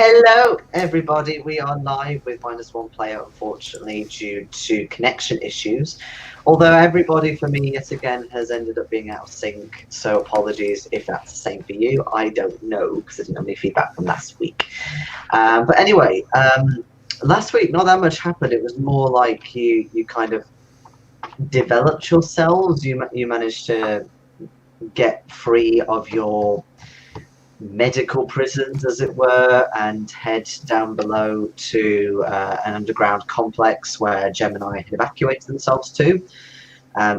Hello, everybody. We are live with -1 player, unfortunately, due to connection issues. Although everybody for me, yet again, has ended up being out of sync. So apologies if that's the same for you. I don't know, because I didn't have any feedback from last week. But anyway, last week, not that much happened. It was more like you kind of developed yourselves. You managed to get free of your medical prisons, as it were, and head down below to an underground complex where Gemini had evacuated themselves to,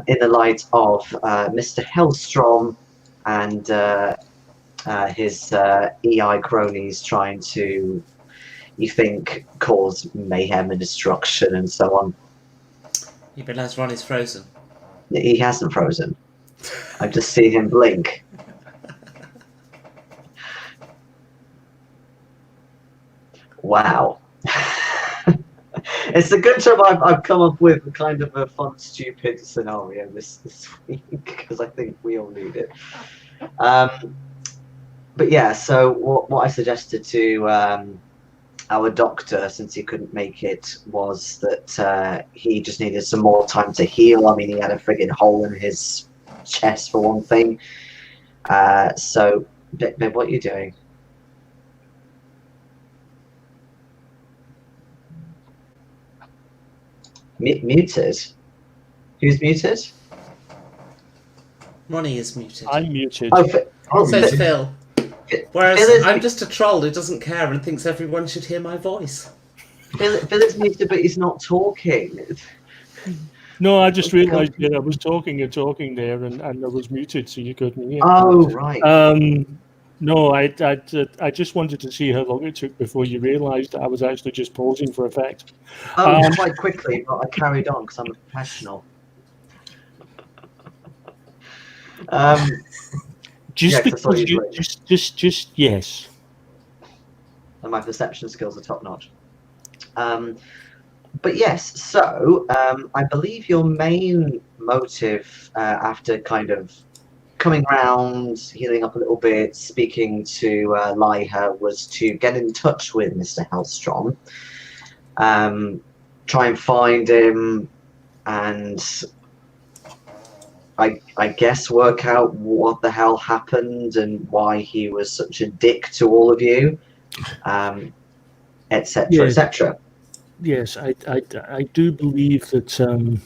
in the light of Mr. Hellstrom and his EI cronies trying to, you think, cause mayhem and destruction and so on. You realise Ronnie's frozen. He hasn't frozen. I just see him blink. Wow. It's a good job I've come up with kind of a fun, stupid scenario this week, because I think we all need it. But yeah, so what I suggested to our doctor, since he couldn't make it, was that he just needed some more time to heal. I mean, he had a friggin' hole in his chest, for one thing. So, babe, what are you doing? Muted? Who's muted? Ronnie is muted. I'm muted. Says Phil. Whereas Phil I'm just a troll who doesn't care and thinks everyone should hear my voice. Phil is muted, but he's not talking. No, I just realised that I was talking there, and I was muted, so you couldn't hear. Oh, right. No, I just wanted to see how long it took before you realised that I was actually just pausing for effect. Oh, quite quickly, but I carried on because I'm a professional. Just because you just yes. And my perception skills are top notch. But yes, so I believe your main motive after kind of coming round, healing up a little bit, speaking to Liha, was to get in touch with Mr. Hellstrom, try and find him, and I guess work out what the hell happened and why he was such a dick to all of you, etc., etc. Yes, I do believe that, and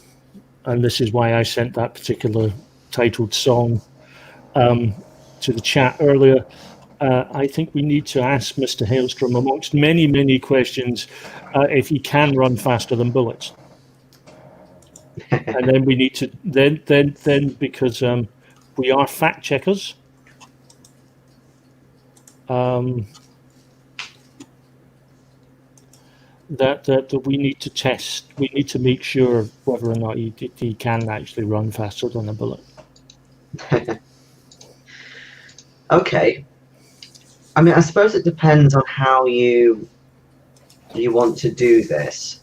this is why I sent that particular titled song to the chat earlier. I think we need to ask Mr. Hailstrom, amongst many, many questions, if he can run faster than bullets. And then we need to then because we are fact checkers. That we need to test. We need to make sure whether or not he can actually run faster than a bullet. Okay. I mean, I suppose it depends on how you want to do this.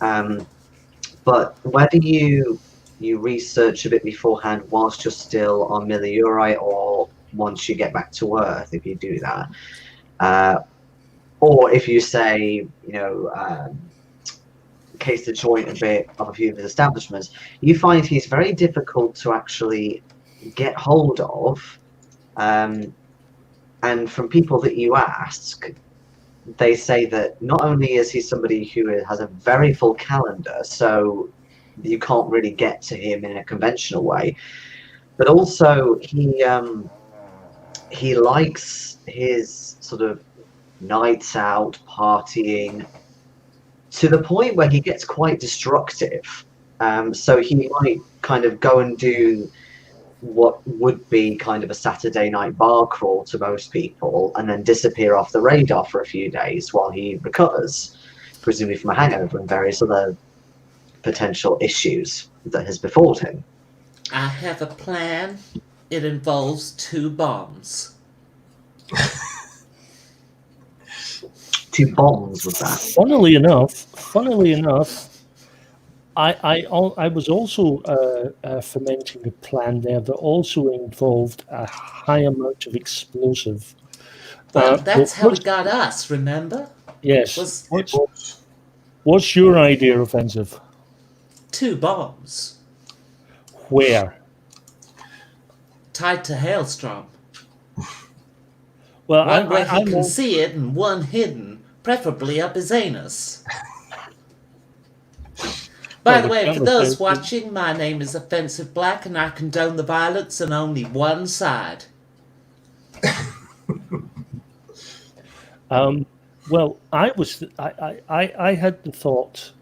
But whether you research a bit beforehand whilst you're still on Miliuri, or once you get back to Earth, if you do that, or if you say, case the joint a bit of a few of his establishments, you find he's very difficult to actually get hold of. And from people that you ask, they say that not only is he somebody who has a very full calendar, so you can't really get to him in a conventional way, but also he likes his sort of nights out partying to the point where he gets quite destructive. So he might kind of go and do what would be kind of a Saturday night bar crawl to most people, and then disappear off the radar for a few days while he recovers, presumably from a hangover and various other potential issues that has befallen him. I have a plan. It involves 2 bombs. 2 bombs was that? Funnily enough, I was also fermenting a plan there that also involved a high amount of explosive. Well, that's how it got us, remember? Yes. was It was. What's your idea offensive? 2 bombs Where? tied to Hailstrom. Well, One where he I'm can all- see it and one hidden, preferably up his anus. By Well, the the way, for camera those says- watching, my name is Offensive Black and I condone the violence on only one side. Well, I had the thought,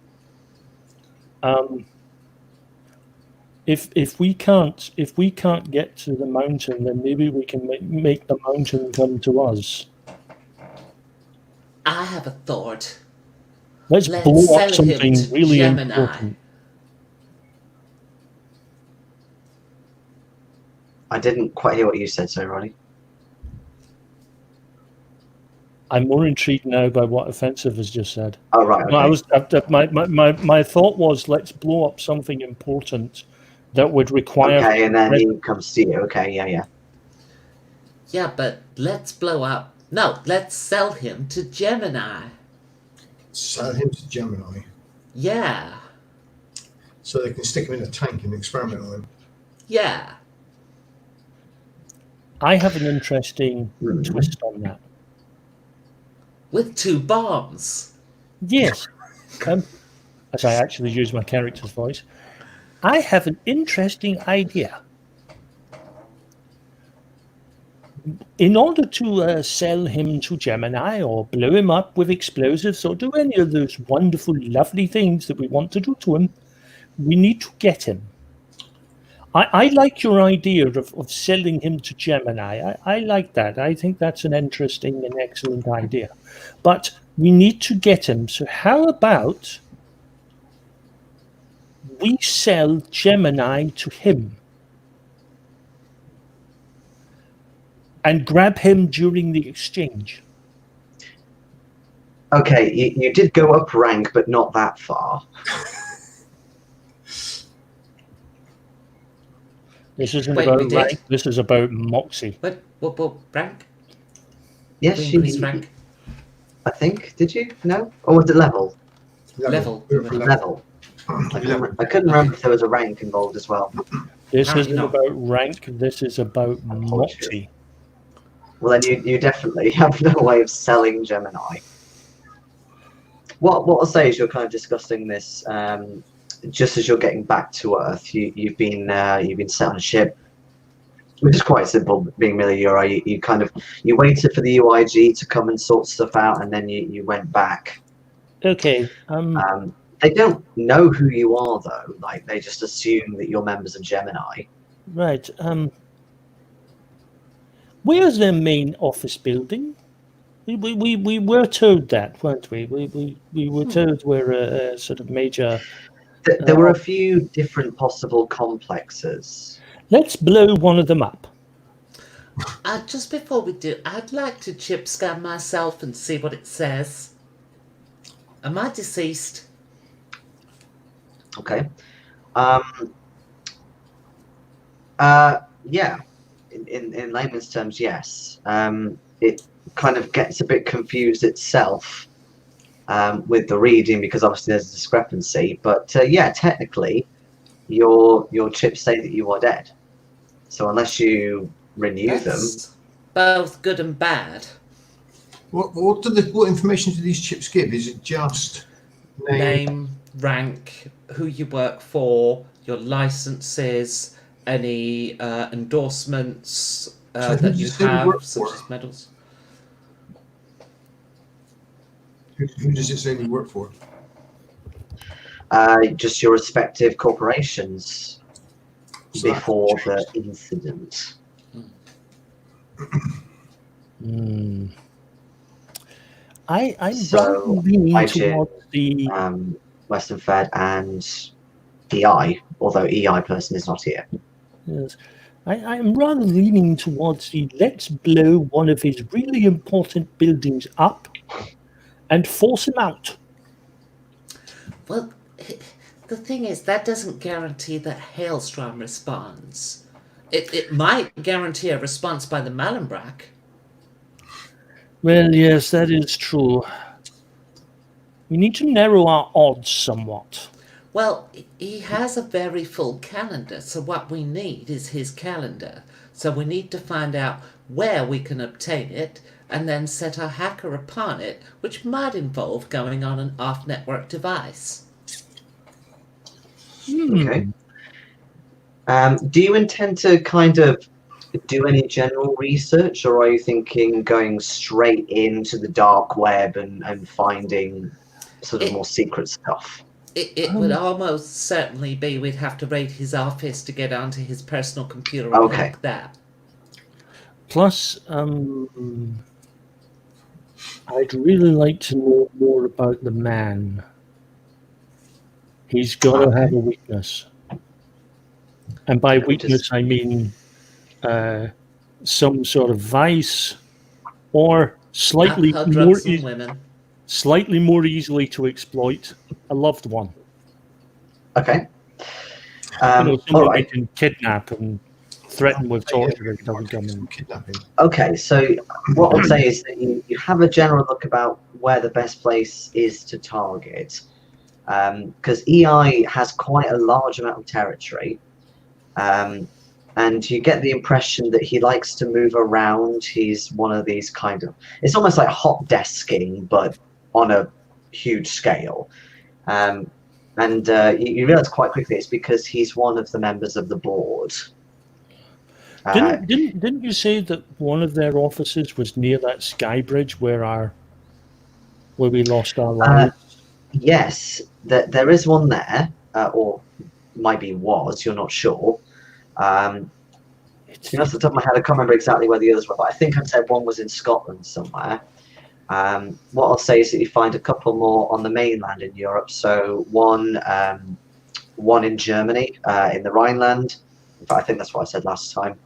if we can't get to the mountain, then maybe we can make the mountain come to us. I have a thought. Let's Let's blow up sell him something to really Gemini. important. I didn't quite hear what you said, so Ronnie. I'm more intrigued now by what offensive has just said. Oh, right. Okay. No, I was my thought was let's blow up something important that would require. Okay, and then he comes to you. Okay, yeah. Yeah, but let's blow up. No, let's sell him to Gemini. Sell him to Gemini Yeah. so they can stick him in a tank and experiment on him. Yeah. I have an interesting Mhm. twist on that. With 2 bombs. Yes, as I actually use my character's voice, I have an interesting idea. In order to sell him to Gemini or blow him up with explosives or do any of those wonderful, lovely things that we want to do to him, we need to get him. I like your idea of selling him to Gemini. I like that. I think that's an interesting and excellent idea. But we need to get him. So how about we sell Gemini to him and grab him during the exchange? Okay, you did go up rank, but not that far. This isn't Wait, about we did? rank. This is about moxie. What, rank? Yes, We you. increased rank. I think. Did you? No, or was it level? Level. We were for Level. I couldn't remember if there was a rank involved as well. This Apparently isn't not. about rank. This is about moxie. Well, then you definitely have no way of selling Gemini. What I'll say is you're kind of discussing this just as you're getting back to Earth. You've been set on a ship, which is quite simple. Being merely Euro, you waited for the UIG to come and sort stuff out, and then you went back. Okay. They don't know who you are though. Like they just assume that you're members of Gemini. Right. Where's their main office building? We were told that, weren't we? We were told we're a sort of major. There were a few different possible complexes. Let's blow one of them up. Just before we do, I'd like to chip scan myself and see what it says. Am I deceased? Okay. Yeah. In layman's terms, yes. It kind of gets a bit confused itself with the reading because obviously there's a discrepancy. But yeah, technically, your chips say that you are dead. So unless you renew them, That's both good and bad. What information do these chips give? Is it just Name, rank, who you work for, your licenses, any endorsements So who that does you it say you have, work such for? as medals. Who does it say you work for? just your respective corporations So that before hasn't the incident. I'm So, rather leaning IG, towards the. Western Fed and EI, although EI person is not here. Yes, I'm rather leaning towards the let's blow one of his really important buildings up and force him out. Well, the thing is, that doesn't guarantee that Hailstrom responds. It might guarantee a response by the Malenbrak. Well, yes, that is true. We need to narrow our odds somewhat. Well, he has a very full calendar, so what we need is his calendar. So we need to find out where we can obtain it and then set our hacker upon it, which might involve going on an off-network device. Okay. Do you intend to kind of do any general research, or are you thinking going straight into the dark web and finding sort of more secret stuff? It would almost certainly be we'd have to raid his office to get onto his personal computer and Okay. hack that. Plus, I'd really like to know more about the man. He's got to have a weakness. And by weakness, I mean some sort of vice, or slightly Alcohol, more, drugs, and women. slightly more easily to exploit a loved one. Okay. Someone all right. they can kidnap and threaten with torture if it doesn't come in. Kidnapping. Okay, so what I'd say is that you have a general look about where the best place is to target, because EI has quite a large amount of territory, and you get the impression that he likes to move around. He's one of these kind of, it's almost like hot desking, but on a huge scale. And you realize quite quickly it's because he's one of the members of the board. Didn't you say that one of their offices was near that sky bridge where we lost our lives? Yes, there is one there, or maybe was. You're not sure. Off the top of my head, I can't remember exactly where the others were, but I think I said one was in Scotland somewhere. What I'll say is that you find a couple more on the mainland in Europe. So one in Germany, in the Rhineland. In fact, I think that's what I said last time.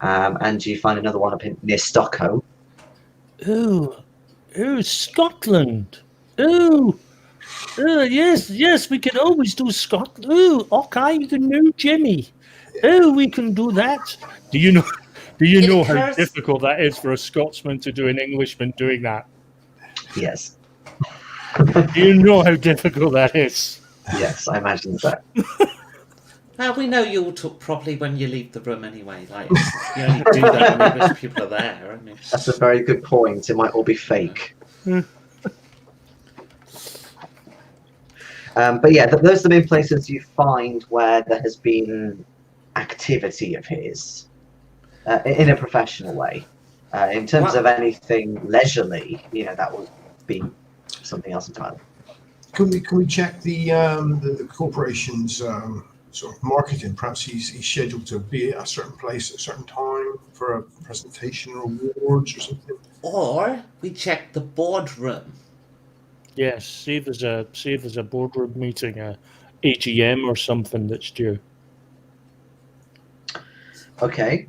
And you find another one up near Stockholm. Oh, Scotland. Oh, yes, we can always do Scotland. Oh, okay, the new Jimmy. Oh, we can do that. Do you know how difficult that is for a Scotsman to do an Englishman doing that? Yes. Do you know how difficult that is? Yes, I imagine so. We know you all talk properly when you leave the room anyway. Like, you only do that when English people are there. I mean, that's a very good point. It might all be fake. But yeah, those are the main places you find where there has been activity of his in a professional way. In terms of anything leisurely, that would be something else entirely. Can we check the corporation's sort of marketing? Perhaps he's scheduled to be at a certain place at a certain time for a presentation or awards or something. Or we check the boardroom. Yes, see if there's a boardroom meeting, a AGM or something that's due. Okay.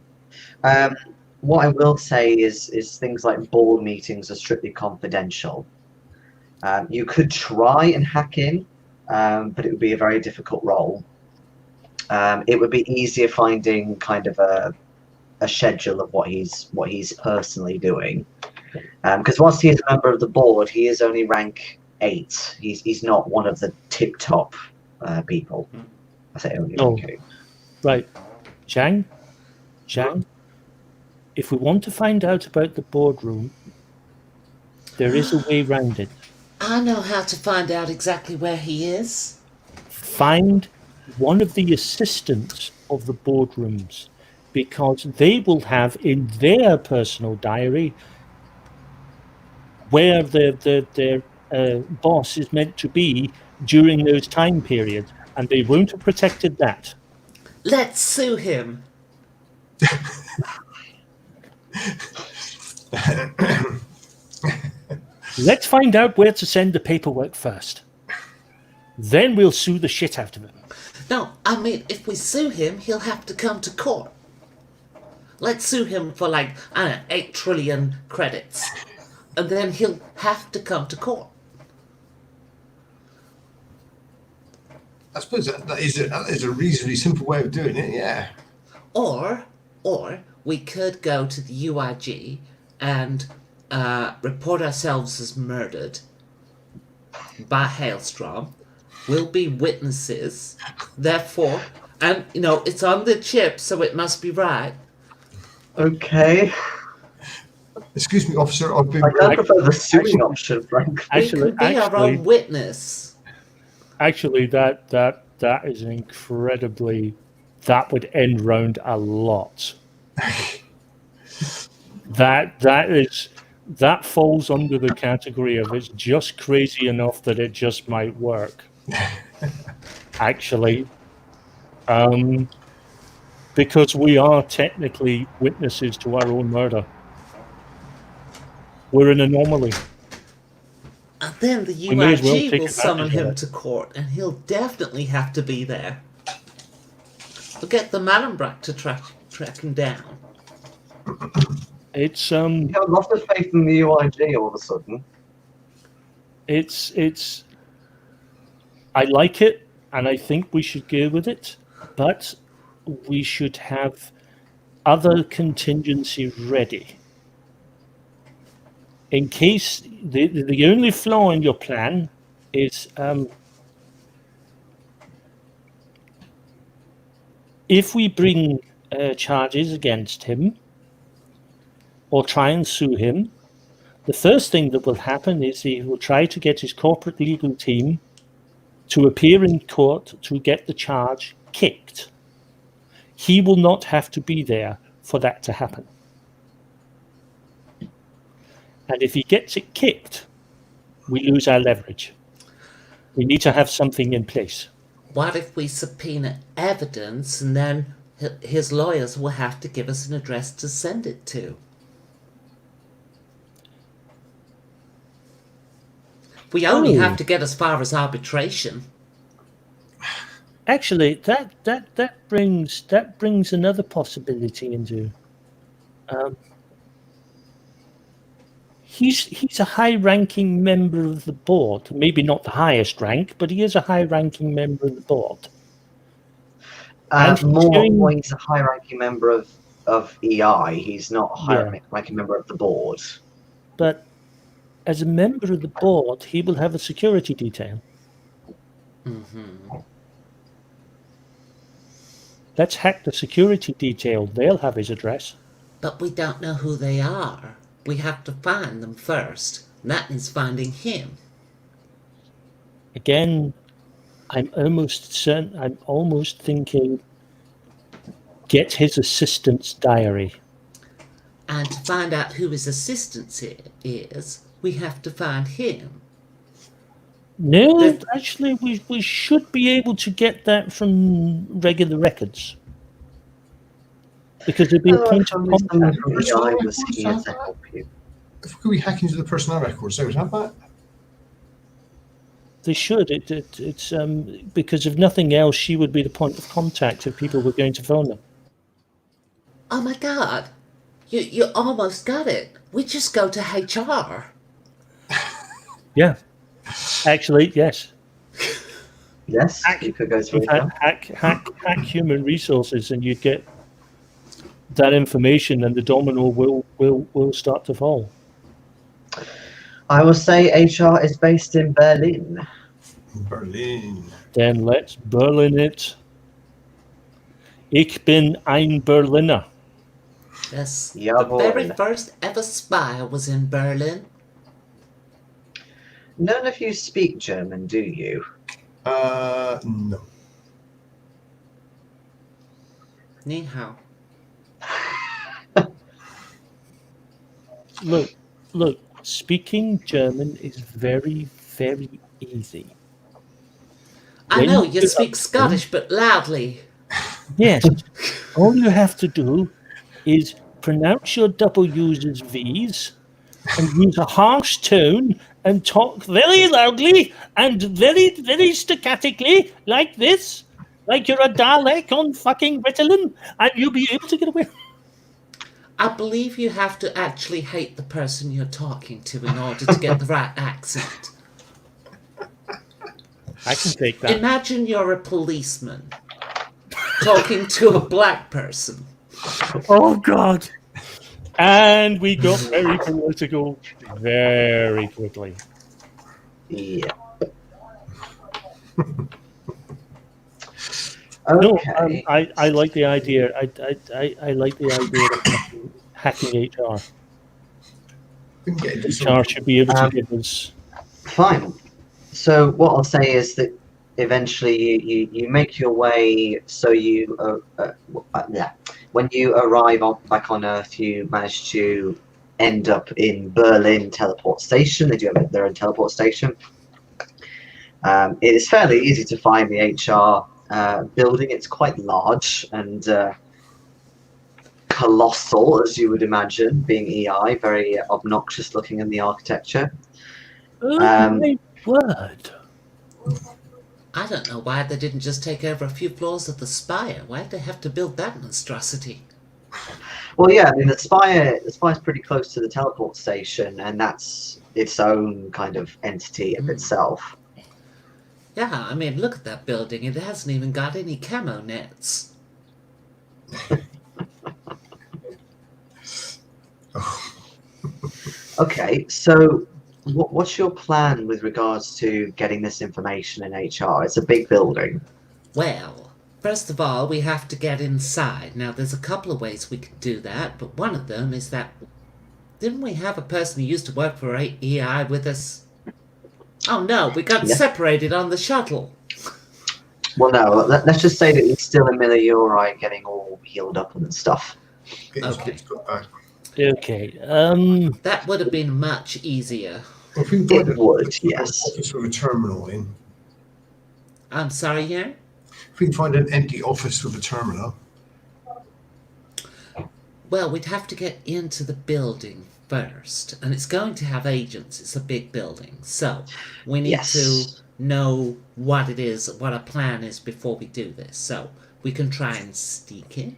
What I will say is things like board meetings are strictly confidential. You could try and hack in, but it would be a very difficult role. It would be easier finding kind of a schedule of what he's personally doing. Because whilst he is a member of the board, he is only rank 8. He's not one of the tip-top people. I say only rank 8. Right. Chang, if we want to find out about the boardroom, there is a way round it. I know how to find out exactly where he is. Find one of the assistants of the boardrooms, because they will have in their personal diary where their boss is meant to be during those time periods, and they won't have protected that. Let's sue him. Let's find out where to send the paperwork first. Then we'll sue the shit out of him. No, I mean, if we sue him, he'll have to come to court. Let's sue him for 8 trillion credits. And then he'll have to come to court. I suppose that is a reasonably simple way of doing it, yeah. Or we could go to the UIG and report ourselves as murdered. by Hailstorm will be witnesses. Therefore, and it's on the chip, so it must be right. Okay. Excuse me, officer. I've been I very. prefer the suing option, frankly. We can be our own witness. Actually, that is an incredibly. That would end round a lot. That falls under the category of it's just crazy enough that it just might work. Actually, because we are technically witnesses to our own murder. We're an anomaly. And then the We may as well UIG take will summon advantage of him it. to court, and he'll definitely have to be there. We'll get the Mallenbach to track him down. It's You have lots of faith in the UIG all of a sudden. it's I like it, and I think we should go with it, but we should have other contingency ready. In case the only flaw in your plan is if we bring charges against him or try and sue him, the first thing that will happen is he will try to get his corporate legal team to appear in court to get the charge kicked. He will not have to be there for that to happen. And if he gets it kicked, we lose our leverage. We need to have something in place. What if we subpoena evidence, and then his lawyers will have to give us an address to send it to? We only have to get as far as arbitration. Actually, that brings another possibility into. He's a high-ranking member of the board. Maybe not the highest rank, but he is a high-ranking member of the board. He's a high-ranking member of EI. He's not a high-ranking member of the board. But as a member of the board, he will have a security detail. Mm-hmm. Let's hack the security detail. They'll have his address. But we don't know who they are. We have to find them first. And that means finding him. Again, I'm almost thinking get his assistant's diary. And to find out who his assistant is, we have to find him. No, actually, we should be able to get that from regular records. Because there'd be a point of contact. If we hack into the personnel records, they would have that. They should. It's because if nothing else, she would be the point of contact if people were going to phone them. Oh my God. You almost got it. We just go to HR. Yeah. Actually, yes. Yes, you could go to HR. Hack human resources, and you'd get that information, and the domino will start to fall. I will say HR is based in Berlin. Berlin. Then let's Berlin it. Ich bin ein Berliner. Yes. Jawohl. The very first ever spy was in Berlin. None of you speak German, do you? No. Ni hao. Look, speaking German is very, very easy. I know, you speak Scottish, but loudly. Yes. All you have to do is pronounce your W's as V's and use a harsh tone and talk very loudly and very, very staccatically like this, like you're a Dalek on fucking Ritalin, and you'll be able to get away. I believe you have to actually hate the person you're talking to in order to get the right accent. I can take that. Imagine you're a policeman talking to a black person. Oh, God. And we got very political very quickly. Yeah. No, Okay. I like the idea. I like the idea of hacking HR. We can get into some. HR should be able to Um, give us. Fine. So what I'll say is that eventually you make your way. So yeah, when you arrive back on Earth, you manage to end up in Berlin teleport station. They do have their own teleport station. It is fairly easy to find the HR building. It's quite large and colossal, as you would imagine, being EI, very obnoxious looking in the architecture. Oh Um, my word! I don't know why they didn't just take over a few floors of the spire. Why'd they have to build that monstrosity? Well, yeah, I mean the spire's pretty close to the teleport station, and that's its own kind of entity of itself. Yeah, I mean, look at that building. It hasn't even got any camo nets. Okay, so what's your plan with regards to getting this information in HR? It's a big building. Well, first of all, we have to get inside. Now, there's a couple of ways we can do that, but one of them is that... Didn't we have a person who used to work for EI with us? Oh no, we got Yeah. separated on the shuttle. Well, no, let's just say that he's still in Uri getting all healed up and stuff. Get his Okay. kids got back. Okay. That would have been much easier. Well, if we can find It would, yes. office with a terminal in. I'm sorry, here? If we can find an empty office with a terminal. Well, we'd have to get into the building first, and it's going to have agents. It's a big building, so we need Yes. to know what it is, what our plan is before we do this. So we can try and sneak in,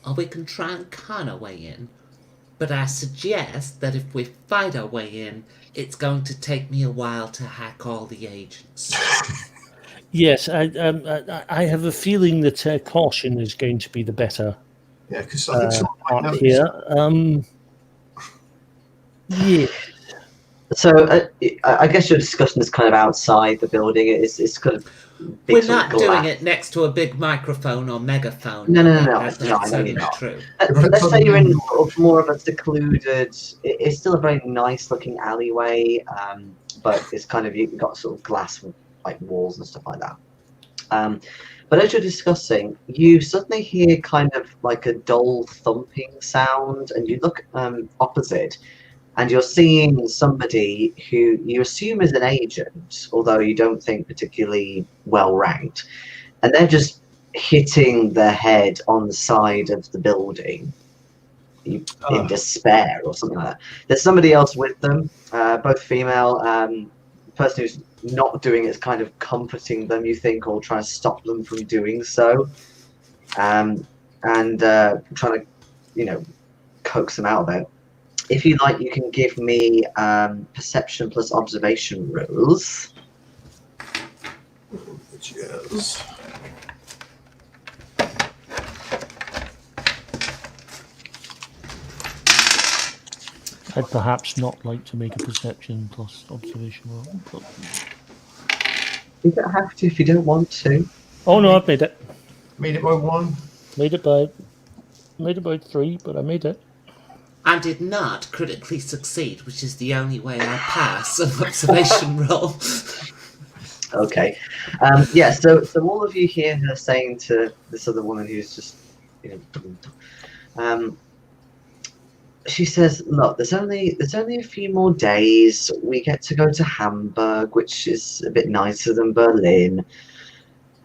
or we can try and con our way in. But I suggest that if we fight our way in, it's going to take me a while to hack all the agents. Yes, I have a feeling that caution is going to be the better Yeah, because I think someone might part notice. here. Yeah. So I guess you're discussing this kind of outside the building. It's kind of big We're sort of not doing glass. it next to a big microphone or megaphone. No, That's I know certainly you're not. true. Let's say you're in sort of more of a secluded. It's still a very nice looking alleyway, but it's kind of you've got sort of glass like walls and stuff like that. But as you're discussing, you suddenly hear kind of like a dull thumping sound, and you look opposite, and you're seeing somebody who you assume is an agent, although you don't think particularly well ranked, and they're just hitting their head on the side of the building in despair or something like that. There's somebody else with them, both female. The person who's not doing it is kind of comforting them, you think, or trying to stop them from doing so, and trying to, coax them out of it. If you like, you can give me perception plus observation rules. Yes. I'd perhaps not like to make a perception plus observation roll. But... You don't have to if you don't want to. Oh no, I've made it. Made it by one. Made it by 3, but I made it. I did not critically succeed, which is the only way I pass an observation roll. Okay. Yeah, so all of you hear her saying to this other woman who's just, she says, look, there's only a few more days. We get to go to Hamburg, which is a bit nicer than Berlin.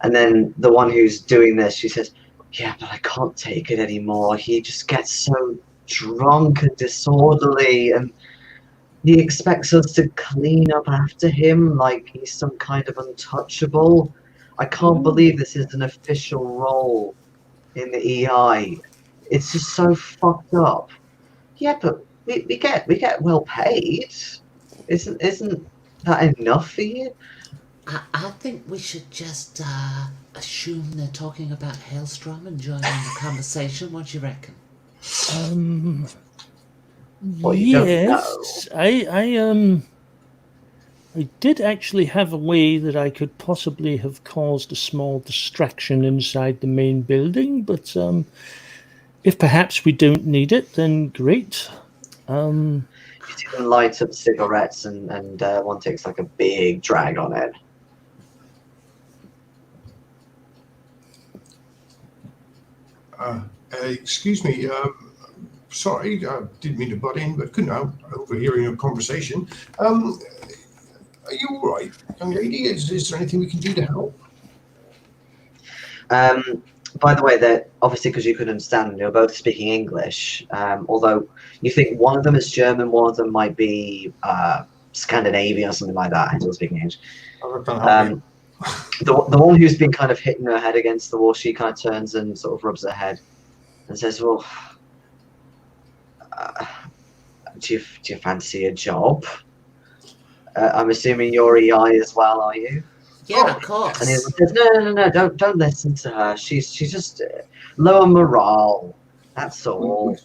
And then the one who's doing this, she says, yeah, but I can't take it anymore. He just gets so drunk and disorderly, and he expects us to clean up after him like he's some kind of untouchable. I can't believe this is an official role in the EI. It's just so fucked up. Yeah, but we get well paid. Isn't that enough for you? I think we should just assume they're talking about Hailstrom and join in the conversation. What do you reckon? Well, you don't yes, I I did actually have a way that I could possibly have caused a small distraction inside the main building, but if perhaps we don't need it, then great. You see them light up cigarettes, and one takes like a big drag on it. Excuse me. Sorry, I didn't mean to butt in, but couldn't help overhearing a conversation. Are you all right, young lady? Is there anything we can do to help? By the way, that obviously because you could understand, they were both speaking English. Although you think one of them is German, one of them might be Scandinavian or something like that. Still speaking English. I can't help you. The one who's been kind of hitting her head against the wall, she kind of turns and sort of rubs her head and says, "Well, do you fancy a job? I'm assuming you're EI as well, are you?" Yeah, of course. And he says, "No, don't listen to her. She's just lower morale. That's all.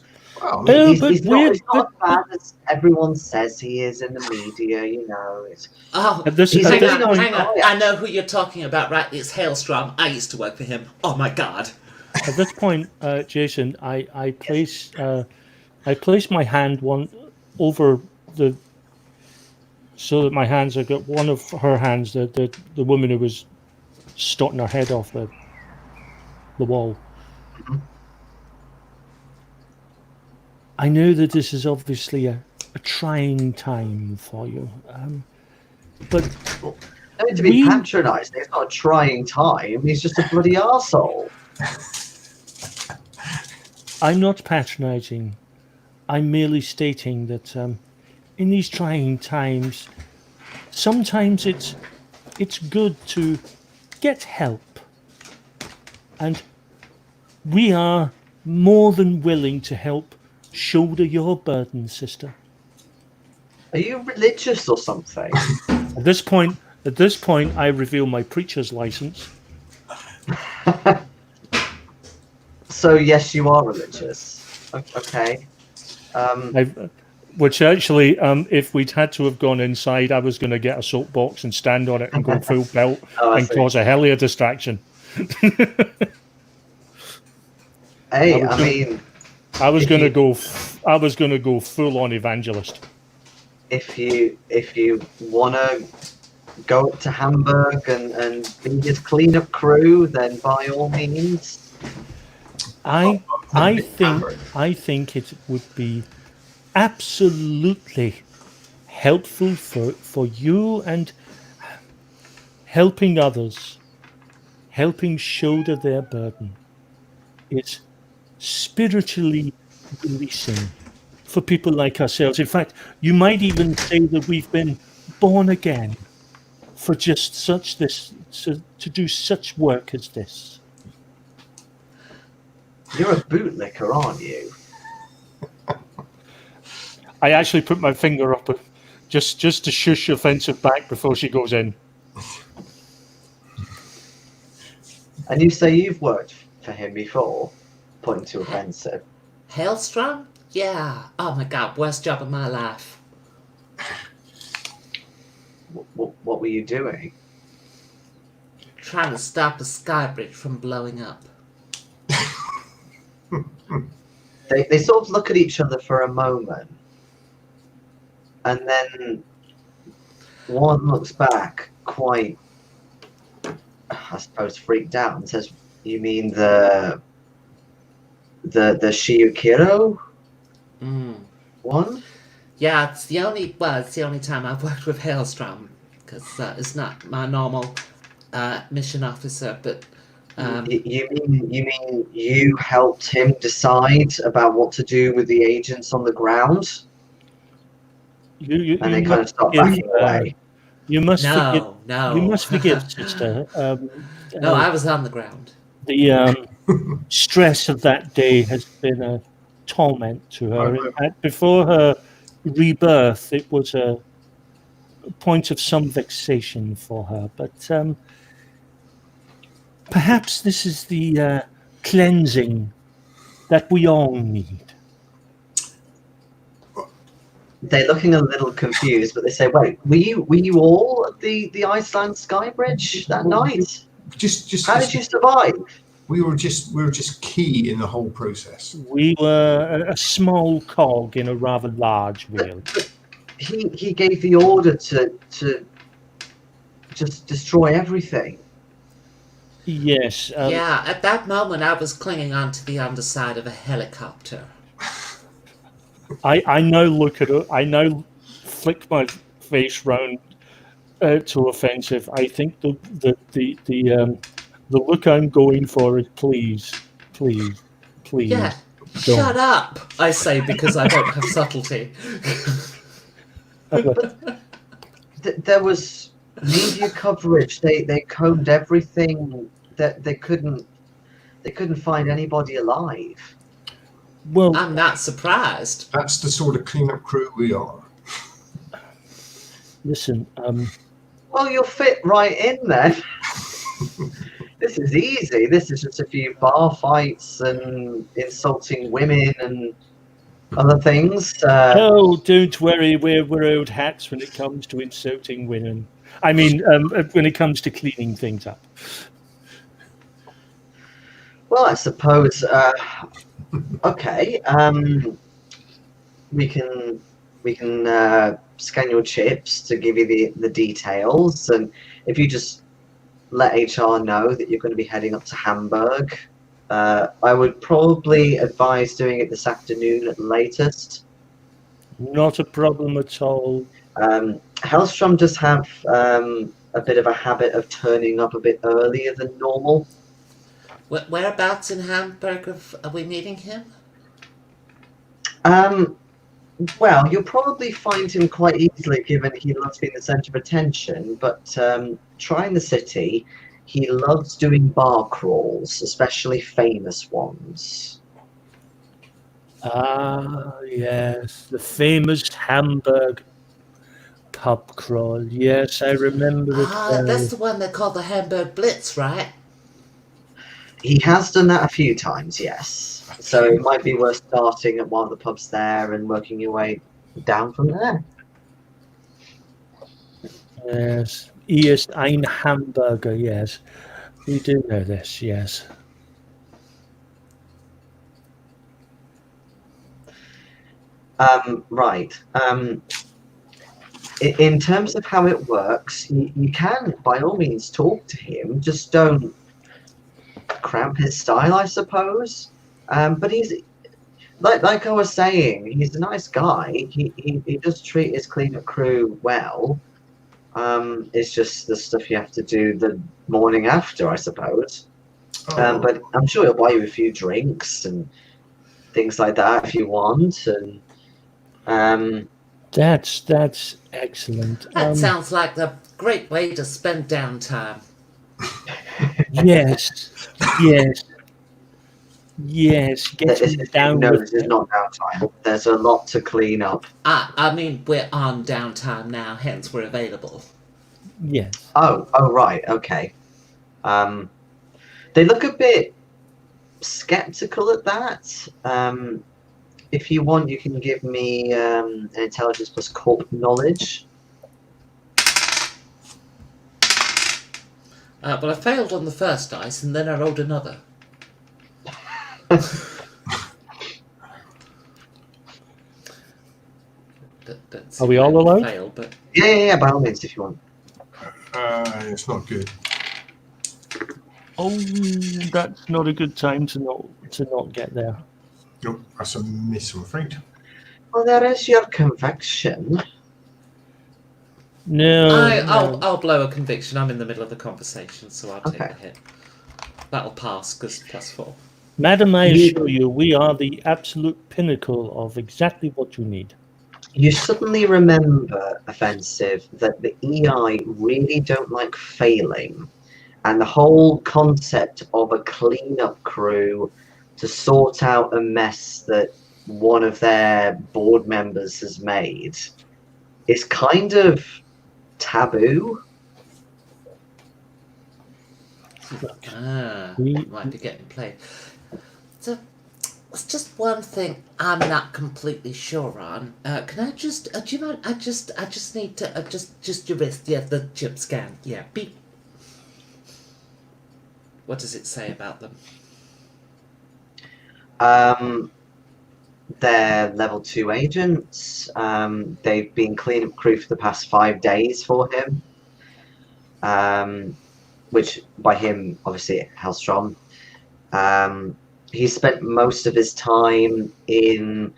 Well, He's not as bad as everyone says he is in the media, you know." Oh, At this- He's at a this really hang nice on. guy, I know who you're talking about, right? It's Hailstrom. I used to work for him. Oh my god. At this point, Jason, I place my hand one over the, so that my hands are got one of her hands, the woman who was stotting her head off the wall. Mhm. I know that this is obviously a trying time for you, but I mean, to be patronising, it's not a trying time. He's just a bloody arsehole. I'm not patronising. I'm merely stating that in these trying times, sometimes it's good to get help, and we are more than willing to help shoulder your burden, sister. Are you religious or something? At this point, I reveal my preacher's license. So yes, you are religious. Okay. Which actually, if we'd had to have gone inside, I was going to get a soapbox and stand on it and go full belt Oh, I and see. cause a hell of a distraction. Hey, I I mean, I was If going to you- go full on evangelist. if you wanna go up to Hamburg and be his cleanup crew, then by all means. I think it would be absolutely helpful for you, and helping others, helping shoulder their burden. It's spiritually releasing for people like ourselves. In fact, you might even say that we've been born again for just such this, to do such work as this. You're a bootlicker, aren't you? I actually put my finger up just to shush offensive back before she goes in. And you say you've worked for him before, pointing to offensive. Hailstrom? Yeah. Oh my god, worst job of my life. What were you doing? Trying to stop a sky bridge from blowing up. They sort of look at each other for a moment, and then one looks back quite, I suppose, freaked out and says, "You mean the Shiokiro one?" Yeah, it's the only time I've worked with Hailstrom, because it's not my normal mission officer, but You mean you helped him decide about what to do with the agents on the ground, and they kind of start backing away. You must forgive. no. You must forgive, sister. No, I was on the ground. The stress of that day has been a torment to her. In fact, before her rebirth, it was a point of some vexation for her. But perhaps this is the cleansing that we all need. they're looking a little confused, but they say, "Wait, were you all at the Iceland Sky Bridge that night? Just How did you survive?" we were just key in the whole process. We were a small cog in a rather large wheel. He gave the order to just destroy everything. Yes. Yeah, at that moment I was clinging onto the underside of a helicopter. I now look at it. I now flick my face round to offensive. I think the look I'm going for is please, please, please. Yeah, don't. shut up, I say, because I don't have subtlety. There was media coverage. They combed everything. That they couldn't find anybody alive. Well, I'm not surprised. That's the sort of cleanup crew we are. listen. Well, you'll fit right in then. This is easy. This is just a few bar fights and insulting women and other things. Oh, don't worry. We're old hats when it comes to insulting women. I mean, when it comes to cleaning things up. Well, I suppose. Okay. We can scan your chips to give you the details, and if you just let HR know that you're going to be heading up to Hamburg, I would probably advise doing it this afternoon at the latest. Not a problem at all. Hellstrom does have a bit of a habit of turning up a bit earlier than normal. Whereabouts in Hamburg are we meeting him? Well, you'll probably find him quite easily, given he loves being the centre of attention. But trying the city, he loves doing bar crawls, especially famous ones. Ah, yes, the famous Hamburg pub crawl. Yes, I remember it well. That's the one they call the Hamburg Blitz, right? He has done that a few times, yes. So it might be worth starting at one of the pubs there and working your way down from there. Yes, he is ein Hamburger. Yes, we do know this. Yes. Right. In terms of how it works, you can, by all means, talk to him. Just don't cramp his style, I suppose. But he's like I was saying, he's a nice guy. He does treat his cleanup crew well. It's just the stuff you have to do the morning after, I suppose. But I'm sure he'll buy you a few drinks and things like that if you want. And That's excellent. That sounds like a great way to spend downtime. Yes, yes. Getting down no, with this is not downtime. There's a lot to clean up. I mean, we're on downtime now, hence we're available. Yes. Oh, right, okay. They look a bit skeptical at that. If you want, you can give me an intelligence plus corp knowledge. Well, I failed on the first dice, and then I rolled another. Are we all alone? Fail, but Yeah, by all means, if you want. It's not good. Oh, that's not a good time to not get there. Nope, that's a miss, I'm afraid. Well, there is your conviction. No. I'll blow a conviction. I'm in the middle of the conversation, so I'll take Okay. the hit. That'll pass because +4. Madam, I assure you, we are the absolute pinnacle of exactly what you need. You suddenly remember, Offensive, that the EI really don't like failing, and the whole concept of a cleanup crew to sort out a mess that one of their board members has made is kind of taboo. It might be getting played. So, There's just one thing I'm not completely sure on. Can I just? Do you mind? I just need to. Just your wrist. Yeah, the chip scan. Yeah, beep. What does it say about them? They're level 2 agents. They've been cleanup crew for the past 5 days for him. Which by him, obviously, Hellstrom. He spent most of his time in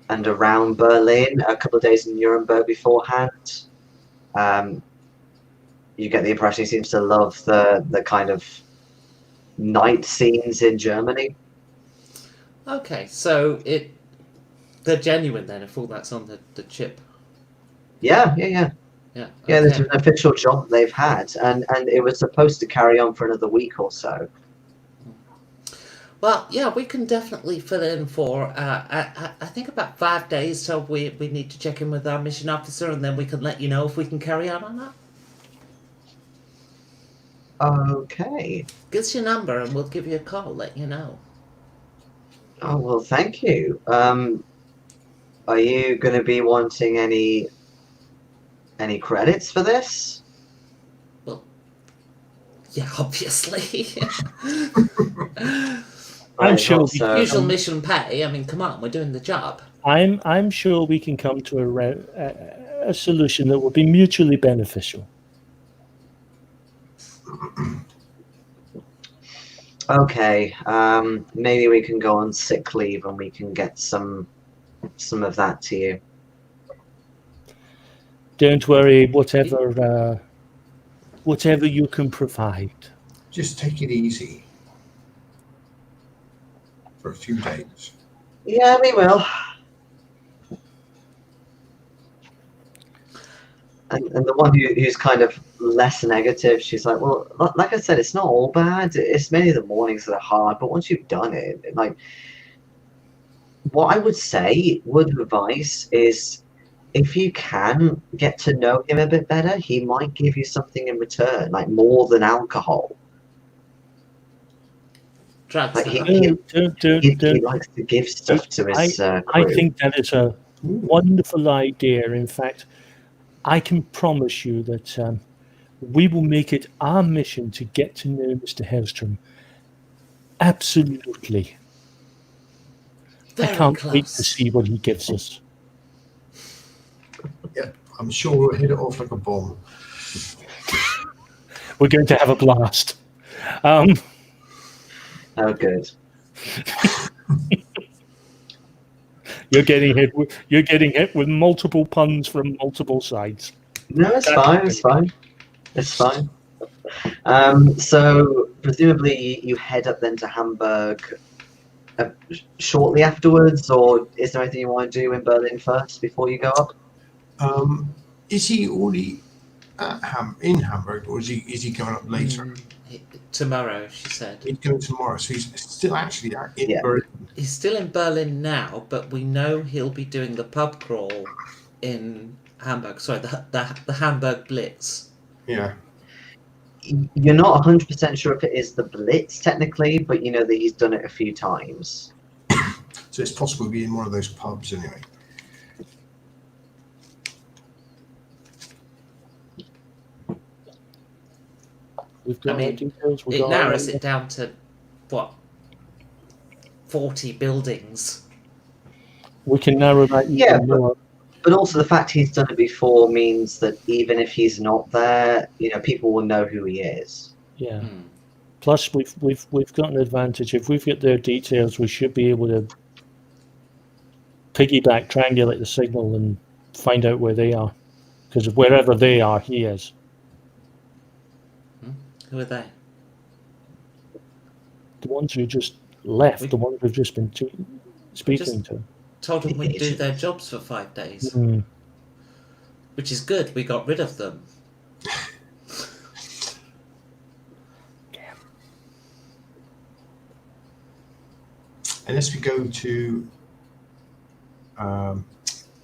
and around Berlin, a couple of days in Nuremberg beforehand. You get the impression he seems to love the kind of night scenes in Germany. Okay, so they're genuine then. If all that's on the chip. Yeah. Yeah. Yeah, this Okay. is an official job they've had, and it was supposed to carry on for another week or so. Well, yeah, we can definitely fill in for, I think about 5 days, so we need to check in with our mission officer and then we can let you know if we can carry on or not. Okay. Give us your number and we'll give you a call, let you know. Oh, well, thank you. Are you going to be wanting any credits for this? Well, yeah, obviously. I'm Right, sure also, Usual mission pay, I mean, come on, we're doing the job. I'm sure we can come to a solution that will be mutually beneficial. okay, maybe we can go on sick leave and we can get some of that to you. Don't worry, whatever you can provide. Just take it easy for a few days. Yeah, we will. And the one who's kind of less negative, she's like, well, like I said, it's not all bad. It's mainly the mornings that are hard, but once you've done it, like, what I would say, word of advice is, if you can get to know him a bit better, he might give you something in return, like more than alcohol. Drugs, Like huh? he likes to give stuff to his crew. I think that is a wonderful idea. In fact, I can promise you that we will make it our mission to get to know Mr. Hellstrom. Absolutely. I Very can't close. wait to see what he gives us. Yeah, I'm sure we'll hit it off like a bomb. We're going to have a blast. Oh, good. You're getting hit with multiple puns from multiple sides. No, it's fine. It's fine. It's fine. So presumably you head up then to Hamburg shortly afterwards, or is there anything you want to do in Berlin first before you go up? Is he already in Hamburg, or is he going up later? Tomorrow, she said. He's going tomorrow, so he's still actually in Yeah. Berlin. He's still in Berlin now, but we know he'll be doing the pub crawl in Hamburg. Sorry, the Hamburg Blitz. Yeah. You're not 100% sure if it is the Blitz technically, but you know that he's done it a few times. So it's possible to be in one of those pubs anyway. We've got I mean, the details. It narrows it down to, what, 40 buildings. We can narrow that even Yeah, more. But also the fact he's done it before means that even if he's not there, you know, people will know who he is. Yeah. Plus, we've got an advantage. If we've got their details, we should be able to piggyback, triangulate the signal, and find out where they are. Because wherever they are, he is. Who are they? The ones who just left, the ones we've just been speaking to. Told them we'd do their jobs for 5 days. Which is good, we got rid of them. Unless we go to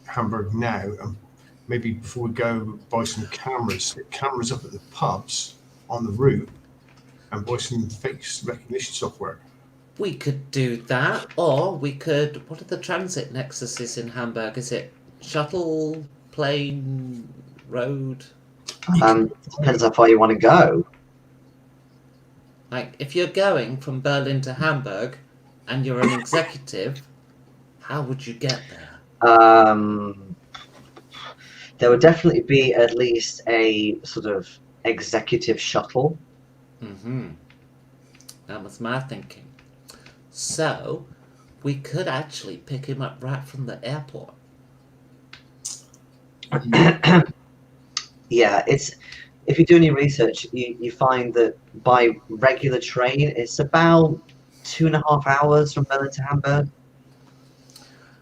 Hamburg now, and maybe before we go, buy some cameras up at the pubs on the route, and buy some face recognition software. We could do that, or we could. What are the transit nexuses in Hamburg? Is it shuttle, plane, road? Depends how far you want to go. Like, if you're going from Berlin to Hamburg and you're an executive, how would you get there? There would definitely be at least a sort of executive shuttle. Mm-hmm. That was my thinking. So, we could actually pick him up right from the airport. Yeah, it's if you do any research, you find that by regular train, it's about 2.5 hours from Berlin to Hamburg.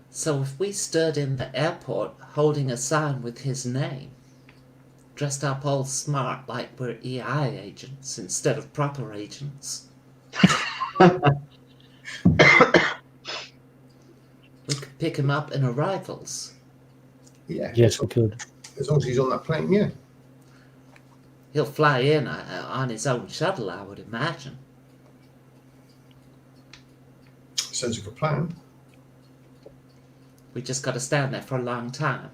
So, if we stood in the airport holding a sign with his name, dressed up all smart like we're EI agents instead of proper agents, we could pick him up in arrivals. Yeah. Yes, we could. As long as he's on that plane, yeah. He'll fly in on his own shuttle, I would imagine. Sounds like a plan. We just got to stand there for a long time.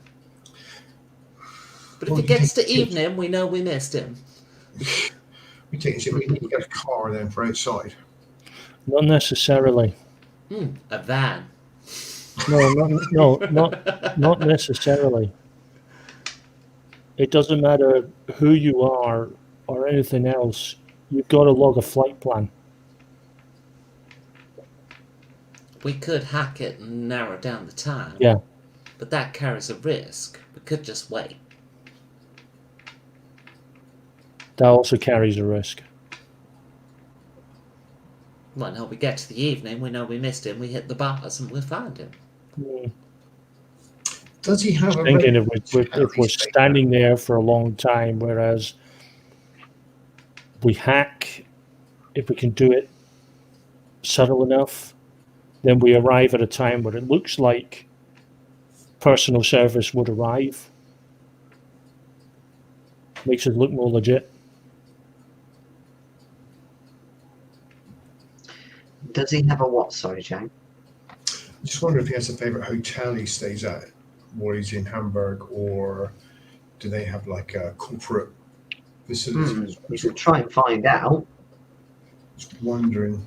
But if Well, it gets to evening, we know we missed him. We need to get a car then for outside. Not necessarily. A van. No, not necessarily. It doesn't matter who you are or anything else. You've got to log a flight plan. We could hack it and narrow down the time. Yeah. But that carries a risk. We could just wait. That also carries a risk. Well, no, we get to the evening, we know we missed him, we hit the bars and we'll find him. Does he have a Thinking if we're standing there for a long time, whereas we hack, if we can do it subtle enough, then we arrive at a time where it looks like personal service would arrive. Makes it look more legit. Does he have a what? Sorry, Jack. I just wonder if he has a favourite hotel he stays at while he's in Hamburg, or do they have like a corporate facility? We should try and find out. Just wondering.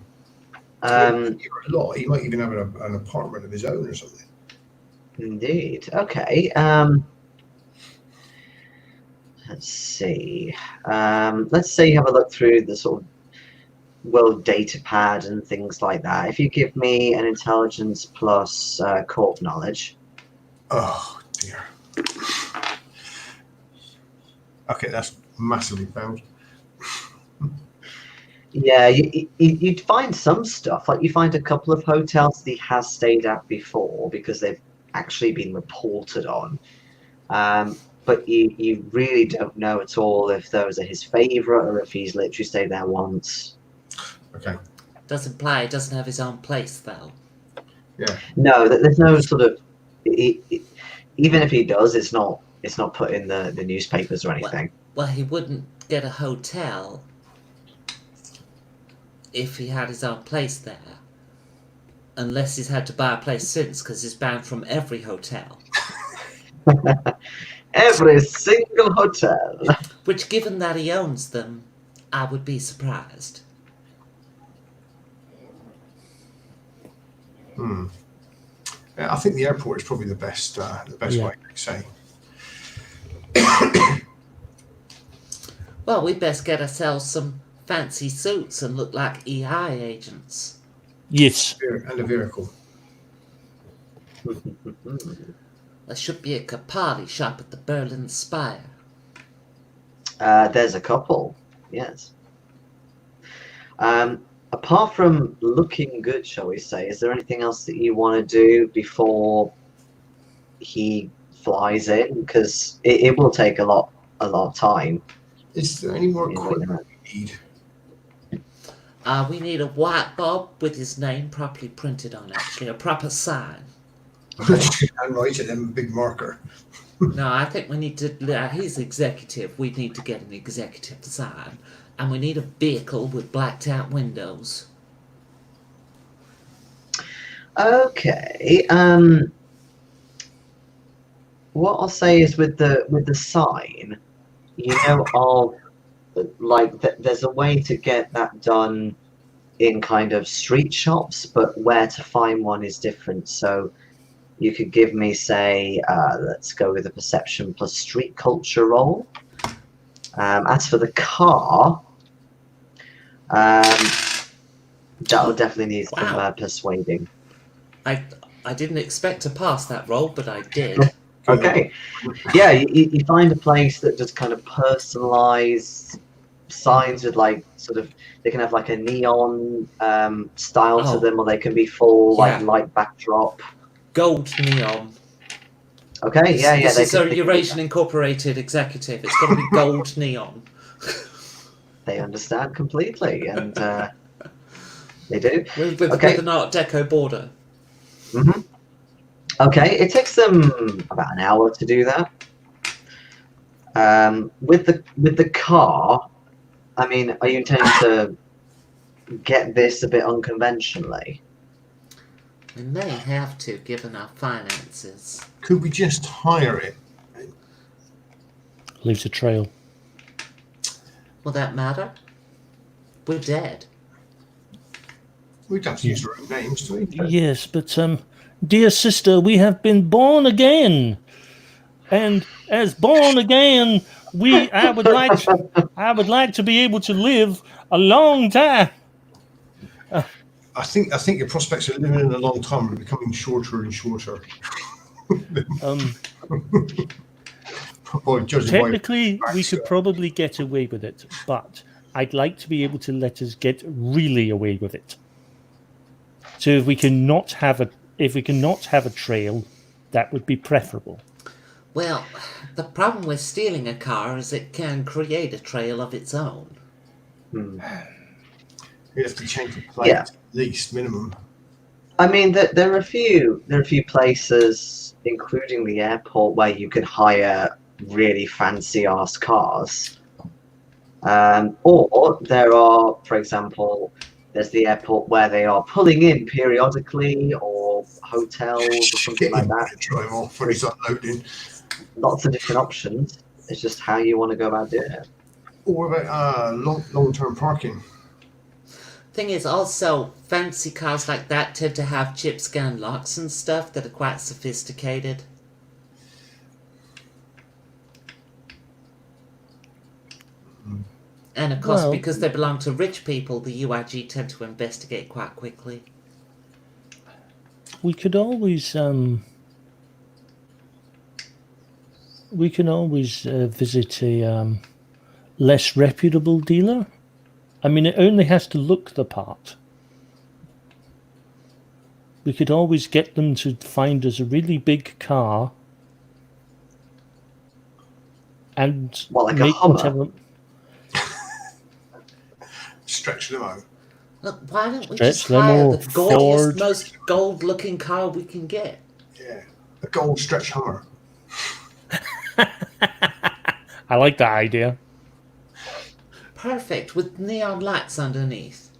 Um, A lot. He might even have an apartment of his own or something. Indeed. Okay. Let's see. Let's say you have a look through the sort of world data pad and things like that. If you give me an intelligence plus corp knowledge. Oh dear. Okay, that's massively failed. Yeah, you'd find some stuff. Like you find a couple of hotels that he has stayed at before because they've actually been reported on. But you really don't know at all if those are his favourite or if he's literally stayed there once. Okay. Does imply he doesn't have his own place, though. Yeah. No, there's no sort of. Even if he does, it's not put in the newspapers or anything. Well, he wouldn't get a hotel if he had his own place there. Unless he's had to buy a place since, because he's banned from every hotel. Every single hotel. Which, given that he owns them, I would be surprised. I think the airport is probably the best Yeah. way to say. Well, we best get ourselves some fancy suits and look like EI agents. Yes. And a vehicle. There should be a Capaldi shop at the Berlin Spire. There's a couple, yes. Apart from looking good, shall we say, is there anything else that you want to do before he flies in? Because it will take a lot of time. Is there any more equipment we need? We need a white bob with his name properly printed on, actually, a proper sign. And write it in a big marker. No, I think we need to, he's executive, we need to get an executive sign. And we need a vehicle with blacked out windows. Okay. What I'll say is with the sign, of like there's a way to get that done in kind of street shops, but where to find one is different. So you could give me, say, let's go with a perception plus street culture roll. As for the car, that'll definitely need some Wow. persuading. I didn't expect to pass that roll, but I did. Okay. Yeah, you find a place that just kind of personalized signs with like sort of they can have like a neon style to Oh, them, or they can be full like yeah. light backdrop. Gold neon. Okay, This, yeah, this they is can, a they can do Eurasian that. Incorporated executive. It's got to be gold neon. They understand completely, and they do. With Okay. an Art Deco border. hmm Okay, it takes them about an hour to do that. With the car, I mean, are you intending to get this a bit unconventionally? We may have to, given our finances. Could we just hire it? Leaves a trail. Will that matter? We're dead. We'd have to use our own names, do we? Yes, but dear sister, we have been born again, and as born again, I would like to be able to live a long time. I think your prospects of living in a long time are becoming shorter and shorter. Boy, judging by Technically, we could probably get away with it, but I'd like to be able to let us get really away with it. So if we cannot have a trail, that would be preferable. Well, the problem with stealing a car is it can create a trail of its own. Hmm. you have to change the plate Yeah. at least minimum. I mean, there are a few places, including the airport, where you can hire really fancy ass cars. Or there are, for example, there's the airport where they are pulling in periodically, or hotels or something like that. Drive off when it's unloading. Lots of different options. It's just how you want to go about doing it. Or what about long-term parking? Thing is, also, fancy cars like that tend to have chip scan locks and stuff that are quite sophisticated. And of course, Well- because they belong to rich people, the UIG tend to investigate quite quickly. We could always visit a less reputable dealer. I mean, it only has to look the part. We could always get them to find us a really big car and What, like a make them Hummer? Stretch limo. Look, why don't we Stretch just hire limo, the gorgeous, Ford. most gold-looking car we can get? Yeah, a gold stretch Hummer. I like that idea. Perfect, with neon lights underneath.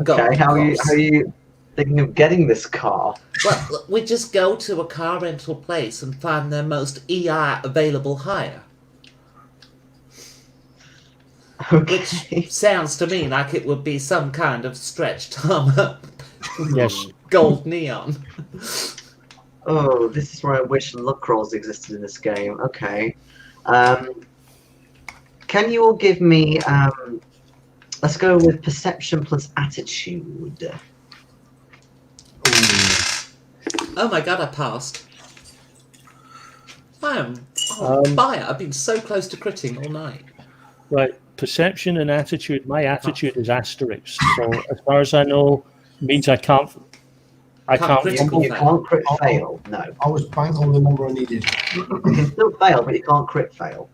Gold, Okay, of how are course. you thinking of getting this car? Well, look, we just go to a car rental place and find their most EI available hire. Okay. Which sounds to me like it would be some kind of stretched Hummer. Yes. Gold neon. Oh, this is where I wish luck rolls existed in this game. Okay. Can you all give me, let's go with perception plus attitude. Oh my god, I passed. I am Um, on fire. I've been so close to critting all night. Right. Perception and attitude. My attitude is asterisk. So as far as I know, means I can't. Critical You fail. can't crit fail, no. I was bang on the number I needed. You can still fail, but you can't crit fail.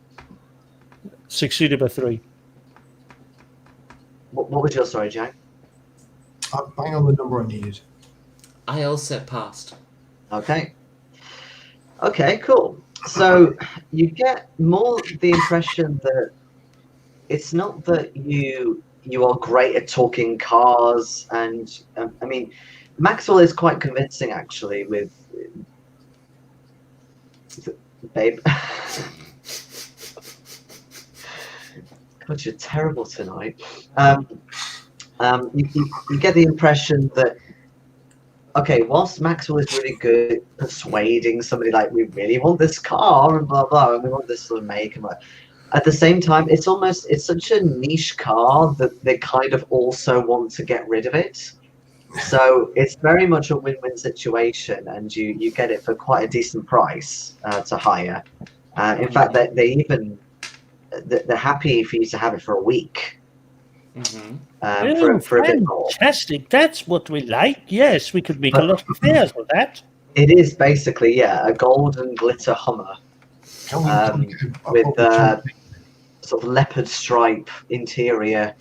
Succeeded by 3. What was your story, Jack? I bang on the number I needed. I also passed. Okay. Okay, cool. So you get more the impression that it's not that you are great at talking cars, and I mean, Maxwell is quite convincing, actually, with babe. God, you're terrible tonight. You get the impression that, okay, whilst Maxwell is really good at persuading somebody, like, we really want this car and blah blah, and we want this sort of make and like, at the same time, it's such a niche car that they kind of also want to get rid of it. So it's very much a win-win situation, and you get it for quite a decent price to hire. In fact, they're happy for you to have it for a week. Mm-hmm. For a bit more. Fantastic! That's what we like. Yes, we could make a lot of fares with that. It is basically, a golden glitter Hummer with sort of leopard stripe interior,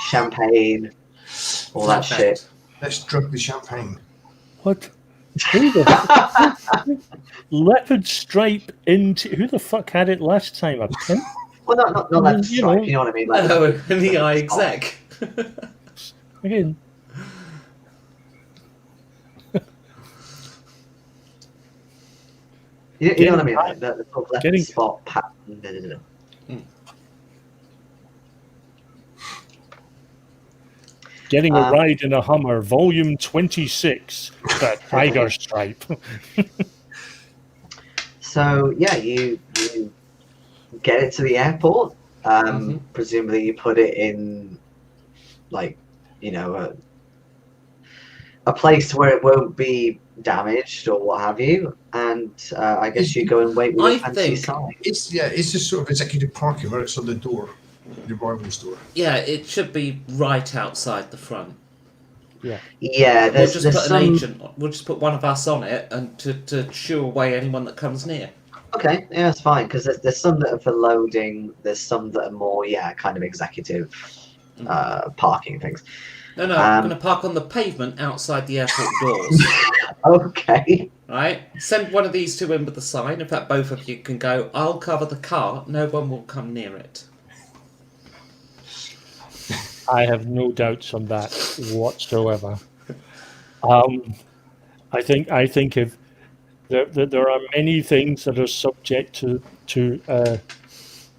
champagne, all that shit. Let's drug the champagne. What? Who the leopard stripe into? Who the fuck had it last time? A pimp? Well, not leopard stripe. You know what I mean? Like, Oh, the eye exec. Again. You know what I mean? Like the sort of leopard spot pattern. Getting a ride in a Hummer, Volume 26, the Tiger Stripe. So you get it to the airport. Presumably you put it in, like, a place where it won't be damaged or what have you, and I guess you go and wait with a fancy sign. It's just sort of executive parking right outside the door, the arrivals door. Yeah, it should be right outside the front. Yeah, We'll just put an agent. We'll just put one of us on it, and to shoo away anyone that comes near. Okay, yeah, that's fine, because there's some that are for loading. There's some that are more, kind of executive parking things. No, I'm going to park on the pavement outside the airport doors. Okay. Right? Send one of these two in with the sign. In fact, both of you can go, I'll cover the car. No one will come near it. I have no doubts on that whatsoever. I think if there are many things that are subject to the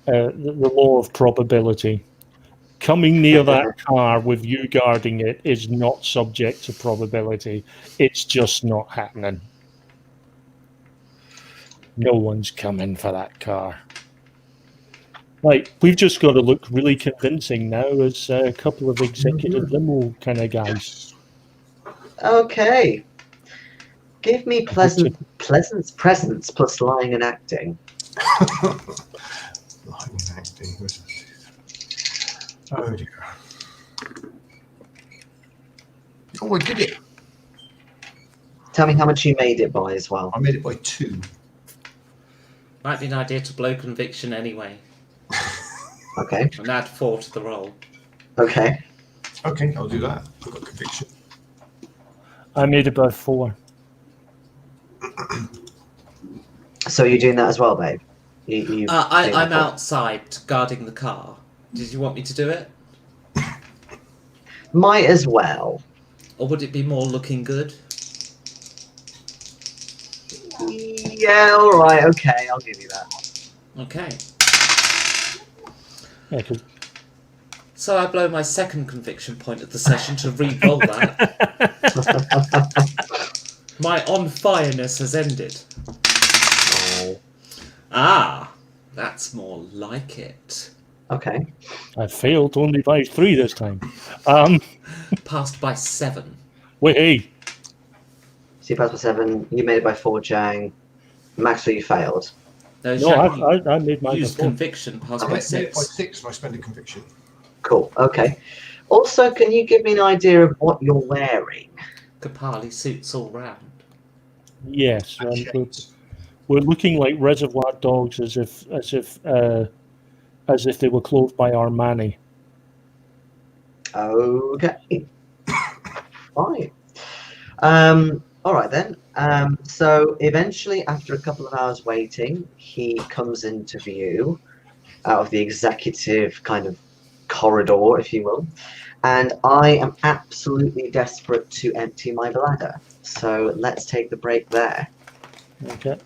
law of probability. Coming near that car with you guarding it is not subject to probability. It's just not happening. No one's coming for that car. Like, we've just got to look really convincing now as a couple of executive limo kind of guys. Okay. Give me pleasant presence plus lying and acting. Lying and acting. Oh dear. Oh, I did it. Tell me how much you made it by as well. I made it by 2. Might be an idea to blow conviction anyway. Okay. And add 4 to the roll. Okay. Okay, I'll do that. I've got conviction. I made it by 4. So you're doing that as well, babe? I'm outside guarding the car. Did you want me to do it? Might as well. Or would it be more looking good? Yeah, alright, okay, I'll give you that. Okay. Yeah, 'cause So I blow my second conviction point of the session to re-roll that. My on-fireness has ended. Oh. Ah, that's more like it. Okay. I failed only by 3 this time. Passed by 7. Wait, So you passed by 7, you made it by 4, Jang. Maxwell, you failed. no, I made mine Used by 4. conviction, passed I by made it by 6. 6 by spending conviction. Cool, okay. Also, can you give me an idea of what you're wearing? Kapali suits all round. Yes, we're looking like Reservoir Dogs as if they were clothed by Armani. Okay. Fine. All right then. So eventually, after a couple of hours waiting, he comes into view out of the executive kind of corridor, if you will, and I am absolutely desperate to empty my bladder. So let's take the break there. Okay.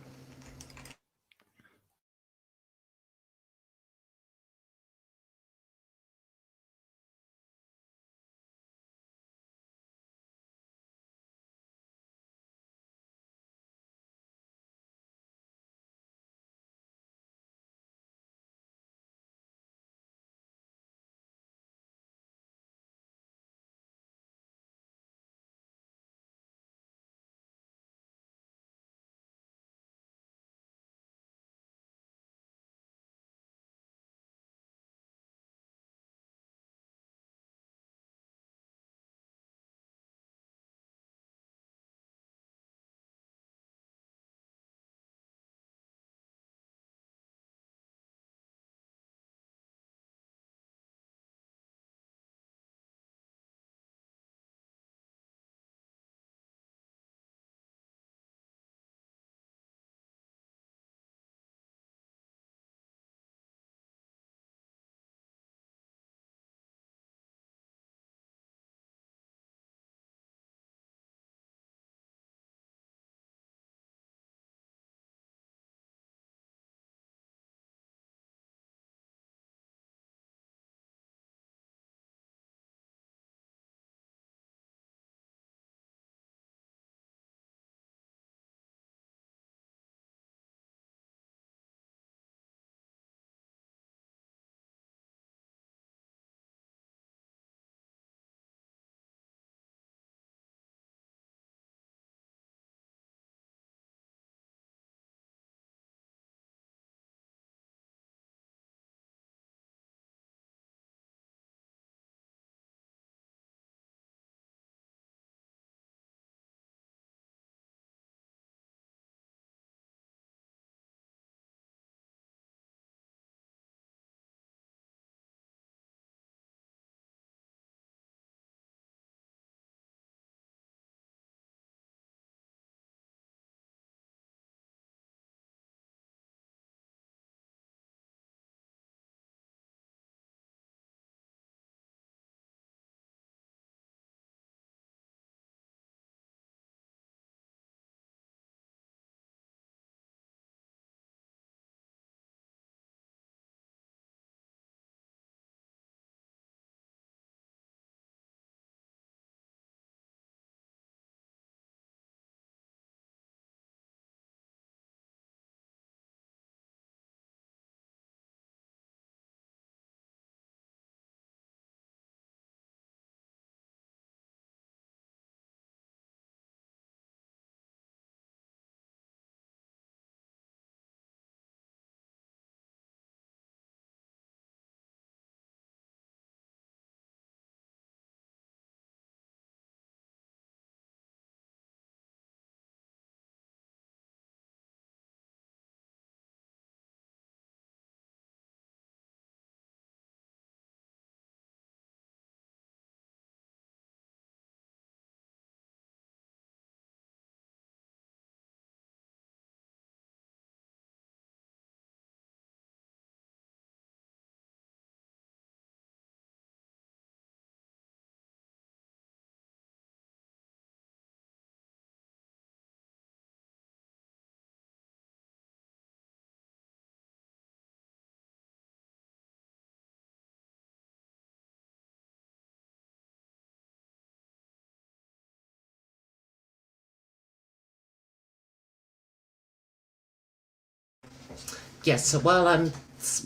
Yes, so while I'm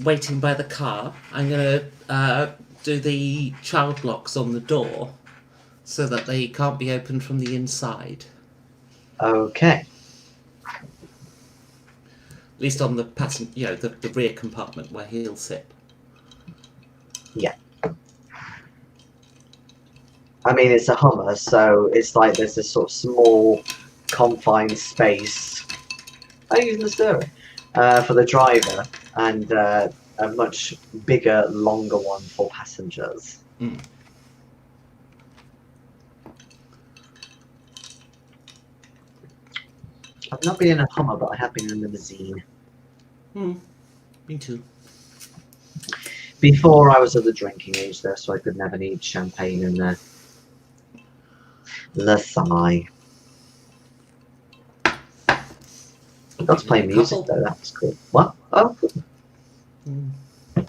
waiting by the car, I'm going to do the child locks on the door so that they can't be opened from the inside. Okay. At least on the the rear compartment where he'll sit. Yeah. I mean, it's a Hummer, so it's like there's this sort of small, confined space. I'm using the steering for the driver, and a much bigger, longer one for passengers. Mm. I've not been in a Hummer, but I have been in a limousine. Me too. Before I was of the drinking age, though, so I could never need champagne in there. The thigh. I got to play A music, couple. though. That was cool. What? Oh, Mm. yeah,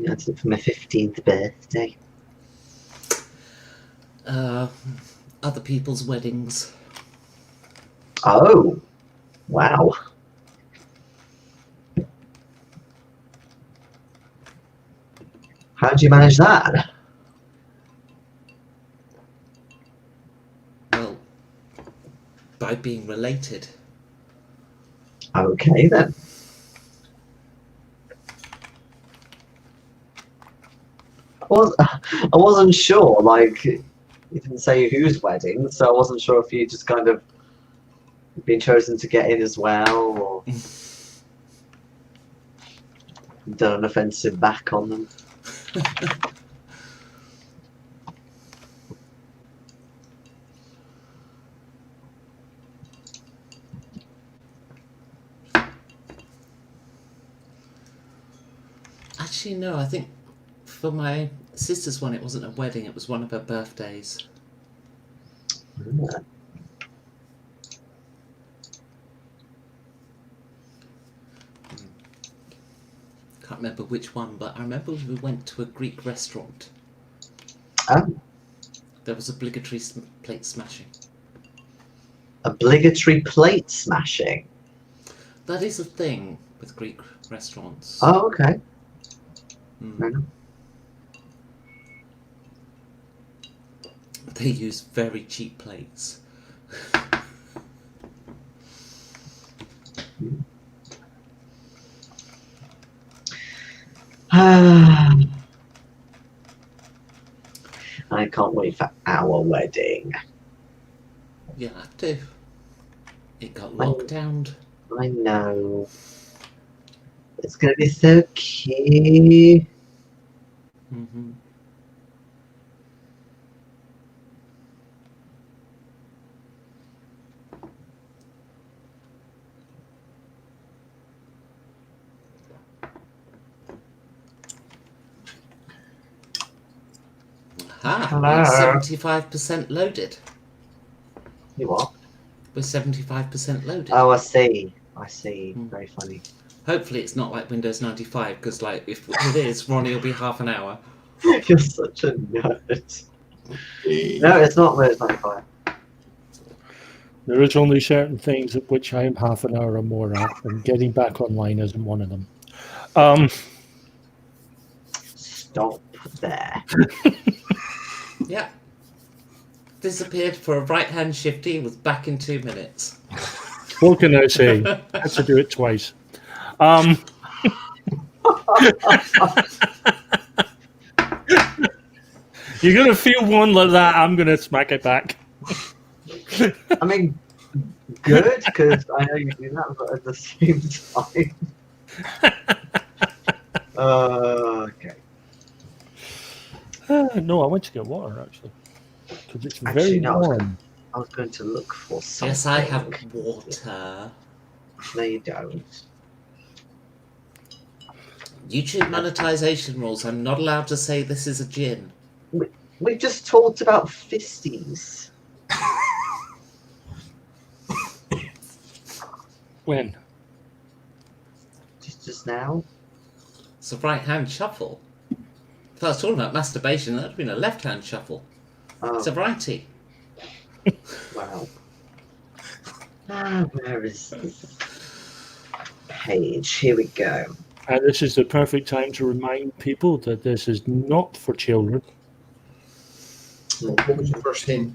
that's it for my 15th birthday. Other people's weddings. Oh, wow. How did you manage that? Well, by being related. Okay, then. I wasn't sure, like, you didn't say whose wedding, so I wasn't sure if you just kind of been chosen to get in as well, or done an offensive back on them. Actually, no, I think for my sister's one, it wasn't a wedding, it was one of her birthdays. Yeah. Can't remember which one, but I remember we went to a Greek restaurant. Oh, There was obligatory plate smashing. obligatory plate smashing. That is a thing with Greek restaurants. Oh, okay. Mm. Fair enough. They use very cheap plates. I can't wait for our wedding. Yeah, I do. It got locked down. I know. It's gonna be so cute. Mm-hmm. Aha, Hello. we're 75% loaded. You what? We're 75% loaded. Oh, I see. I see. Hmm. Very funny. Hopefully it's not like Windows 95, because like if it is, Ronnie will be half an hour. You're such a nerd. No, it's not Windows 95. There is only certain things at which I am half an hour or more at, and getting back online isn't one of them. Stop there. Yeah. Disappeared for a right-hand shifty, was back in 2 minutes. What can I say? I had to do it twice. You're going to feel one like that, I'm going to smack it back. I mean, good, because I know you do that, but at the same time. Okay. No, I went to get water, actually. Because it's very Actually, no, warm. I was going to look for something. Yes, I have water. No, you don't. YouTube monetization rules. I'm not allowed to say this is a gin. We just talked about fisties. When? Just now. It's a right-hand shuffle. If I was talking about masturbation, that would have been a left-hand shuffle. Oh, It's a righty. wow. Where is this page? Here we go. And this is the perfect time to remind people that this is not for children. What was the first hint?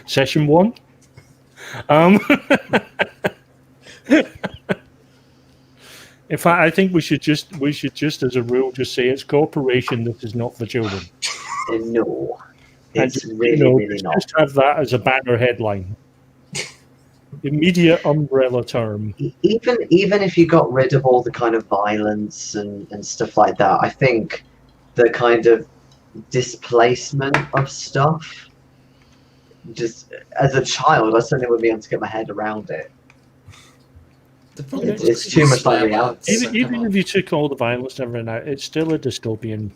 Session 1. In fact, I think we should just as a rule just say it's cooperation. This is not for children. No, And it's just, really, really not. Just have that as a banner headline. Immediate umbrella term. Even if you got rid of all the kind of violence and stuff like that, I think the kind of displacement of stuff, just as a child, I certainly wouldn't be able to get my head around it. The problem It's too much like reality. Even if you took all the violence and everything out, it's still a dystopian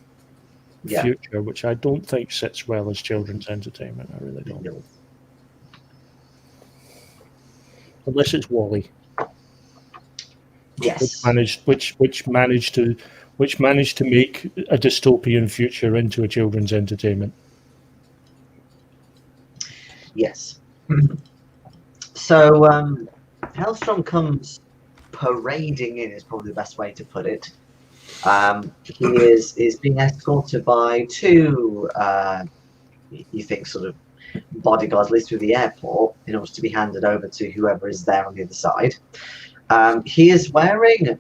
Yeah. future, which I don't think sits well as children's entertainment. I really don't. No. Unless it's Wall-E, Yes. which managed to make a dystopian future into a children's entertainment. Yes. So Hellstrom comes parading in is probably the best way to put it. He is being escorted by two, you think, sort of bodyguards, at least through the airport, in order to be handed over to whoever is there on the other side. He is wearing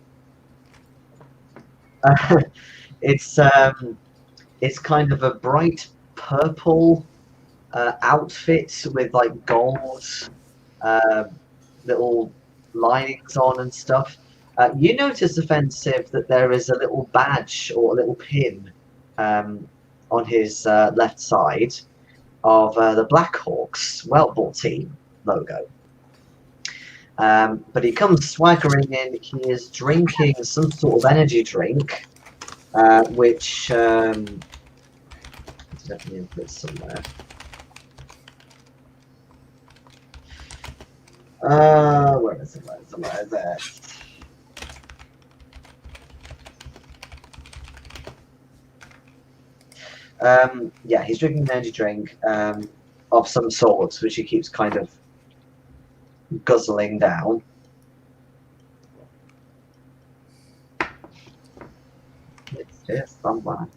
it's kind of a bright purple outfit with like gold little linings on and stuff. You notice, Offensive, that there is a little badge or a little pin on his left side of the Blackhawks Weltball team logo. But he comes swaggering in. He is drinking some sort of energy drink, which definitely put somewhere. Where is it? Where is it? Yeah, he's drinking an energy drink of some sort, which he keeps kind of guzzling down. It's just somewhere.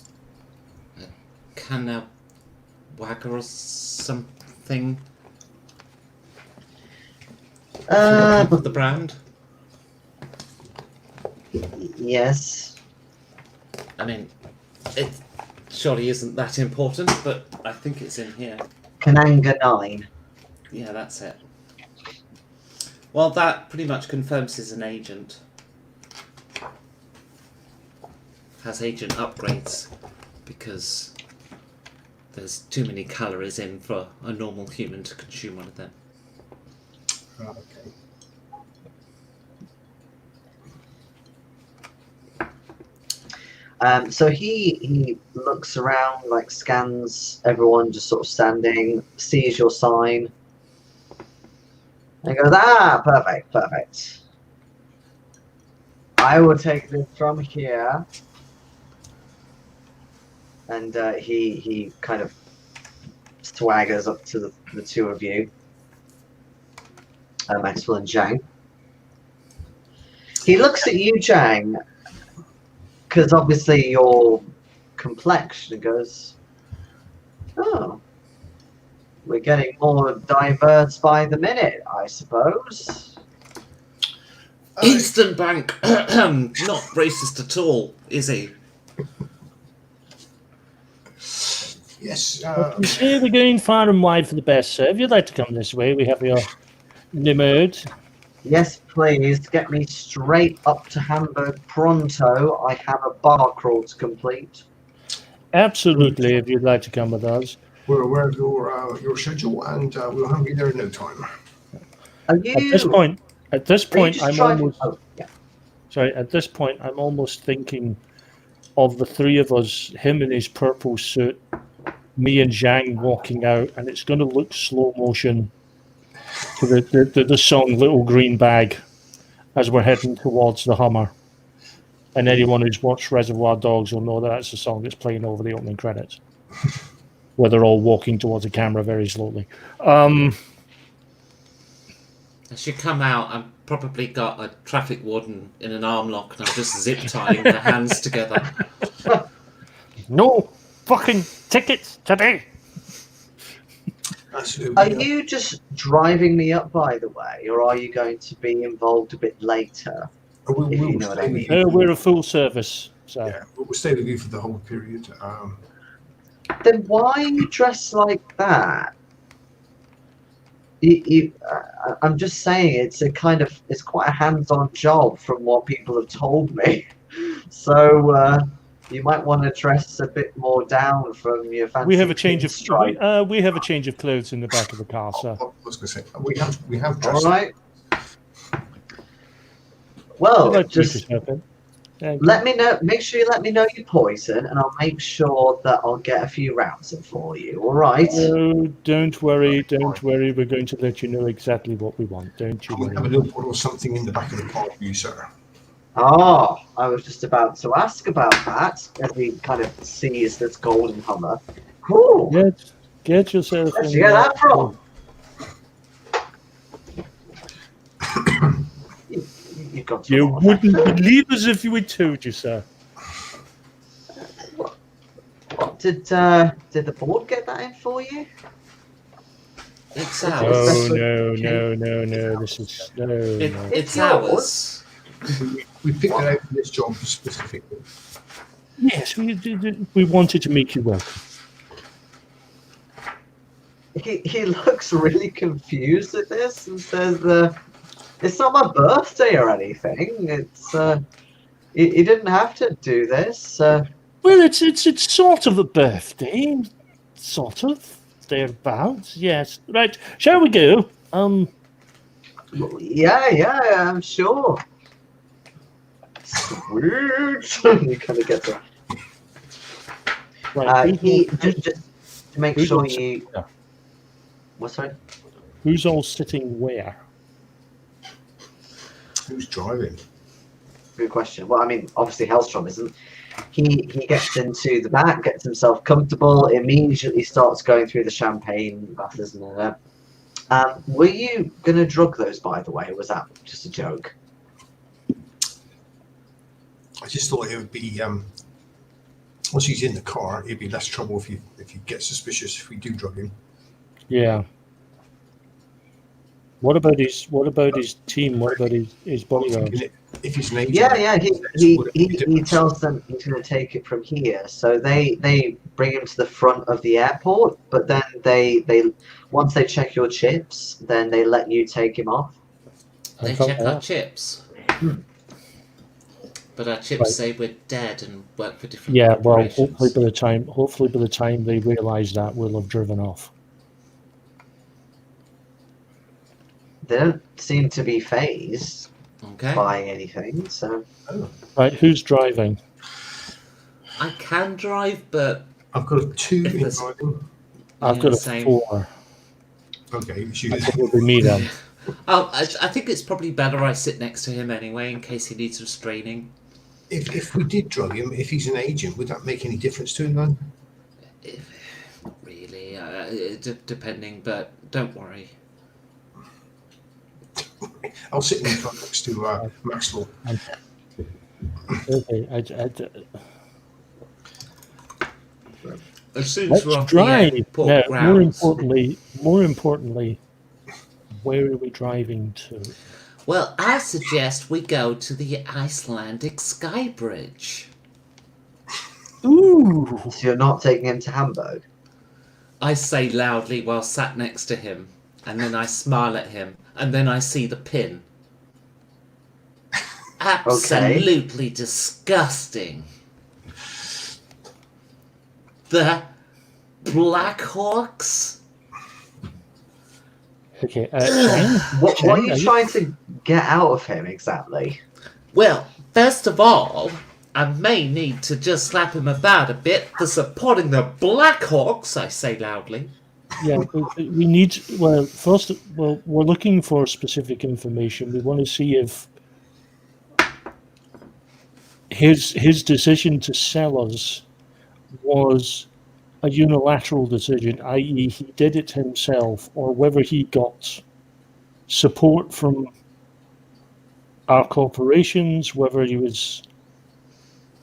Can a wagger or something of the brand? Yes. I mean, it surely isn't that important, but I think it's in here. Kananga 9. Yeah, that's it. Well, that pretty much confirms he's an agent. Has agent upgrades, because there's too many calories in for a normal human to consume one of them. Okay. So he looks around, like scans everyone just sort of standing, sees your sign, and goes, perfect. I will take this from here. And he kind of swaggers up to the two of you, Maxwell and Zhang. He looks at you, Zhang, because obviously your complexion, and goes, oh, we're getting more diverse by the minute, I suppose. Eastern Bank, not racist at all, is he? Yes. You say we're going far and wide for the best, sir. If you'd like to come this way, we have your limousine. Yes, please, get me straight up to Hamburg pronto. I have a bar crawl to complete. Absolutely, if you'd like to come with us. We're aware of your schedule, and we'll have you there in no time. Are you... At this point, I'm almost... Oh, yeah. Sorry, at this point, I'm almost thinking of the three of us, him in his purple suit, me and Zhang walking out, and it's going to look slow motion to the song Little Green Bag as we're heading towards the Hummer. And anyone who's watched Reservoir Dogs will know that that's the song that's playing over the opening credits, where they're all walking towards the camera very slowly. As you come out, I've probably got a traffic warden in an arm lock, and I'm just zip tying their hands together. No fucking tickets today. Absolutely. Are you just driving me up, by the way, or are you going to be involved a bit later? We'll If you know what I mean. We're a full service. So. Yeah, we'll stay with you for the whole period. Then why are you dressed like that? I'm just saying, it's quite a hands-on job from what people have told me. So you might want to dress a bit more down from your fancy. We have a change of stripe. we have a change of clothes in the back of the car, sir. I was going to say we have dressed. All right. Well, like to make just yourself in. Yeah, let me know. Make sure you let me know your poison, and I'll make sure that I'll get a few rounds in for you. All right? no, don't worry, don't worry. We're going to let you know exactly what we want. Don't you We have a worry. little bottle of something in the back of the car for you, sir. Oh, I was just about to ask about that as he kind of sees this golden Hummer. Ooh, Get yourself where'd in you get there. that from? You've got to a You lot of wouldn't affection. believe us if we told you, sir. What did the board get that in for you? It's It's Oh ours. especially no. This is no. It's It's yours. ours. We picked it out for this job specifically. Yes, we wanted to make you welcome. He looks really confused at this and says, "It's not my birthday or anything. It's he didn't have to do this. Well, it's sort of a birthday, sort of thereabouts. Yes, right. Shall we go? Yeah, I'm sure." Sweet. He kind of gets it. Right. Just to make who's sure all you. sitting there? What, sorry? Who's all sitting where? Who's driving? Good question. Well, I mean, obviously Hellstrom isn't. He gets into the back, gets himself comfortable, immediately starts going through the champagne glasses and all that. Were you gonna drug those, by the way, or was that just a joke? I just thought it would be once he's in the car, it'd be less trouble if you get suspicious if we do drug him. Yeah. What about his team? What about his bodyguards? If he's an agent, Yeah. would it make a He difference? tells them he's gonna take it from here. So they bring him to the front of the airport, but then they once they check your chips, then they let you take him off. They thought check that. our chips. Hmm. But our chips Right. say we're dead and work for different Yeah. Well, corporations. hopefully by the time they realise that, we'll have driven off. They don't seem to be phased Okay. by anything. So Right. Who's driving? I can drive, but I've got a 2 If in there's- driving. I've yeah, got a same. 4. Okay, it's you. I think it'll be me then. I think it's probably better I sit next to him anyway, in case he needs restraining. If we did drug him, if he's an agent, would that make any difference to him then? Not really, depending, but don't worry. I'll sit in the car next to Maxwell. Okay. As soon as Let's we're off drive. the airport Now, grounds. more importantly, where are we driving to? Well, I suggest we go to the Icelandic Sky Bridge. Ooh. so you're not taking him to Hamburg. I say loudly while sat next to him, and then I smile at him, and then I see the pin. Absolutely disgusting. The Blackhawks? Okay. What are you trying to get out of him exactly? Well, first of all, I may need to just slap him about a bit for supporting the Blackhawks, I say loudly. Yeah, we need. Well, first, we're looking for specific information. We want to see if his decision to sell us was a unilateral decision, i.e., he did it himself, or whether he got support from our corporations, whether he was,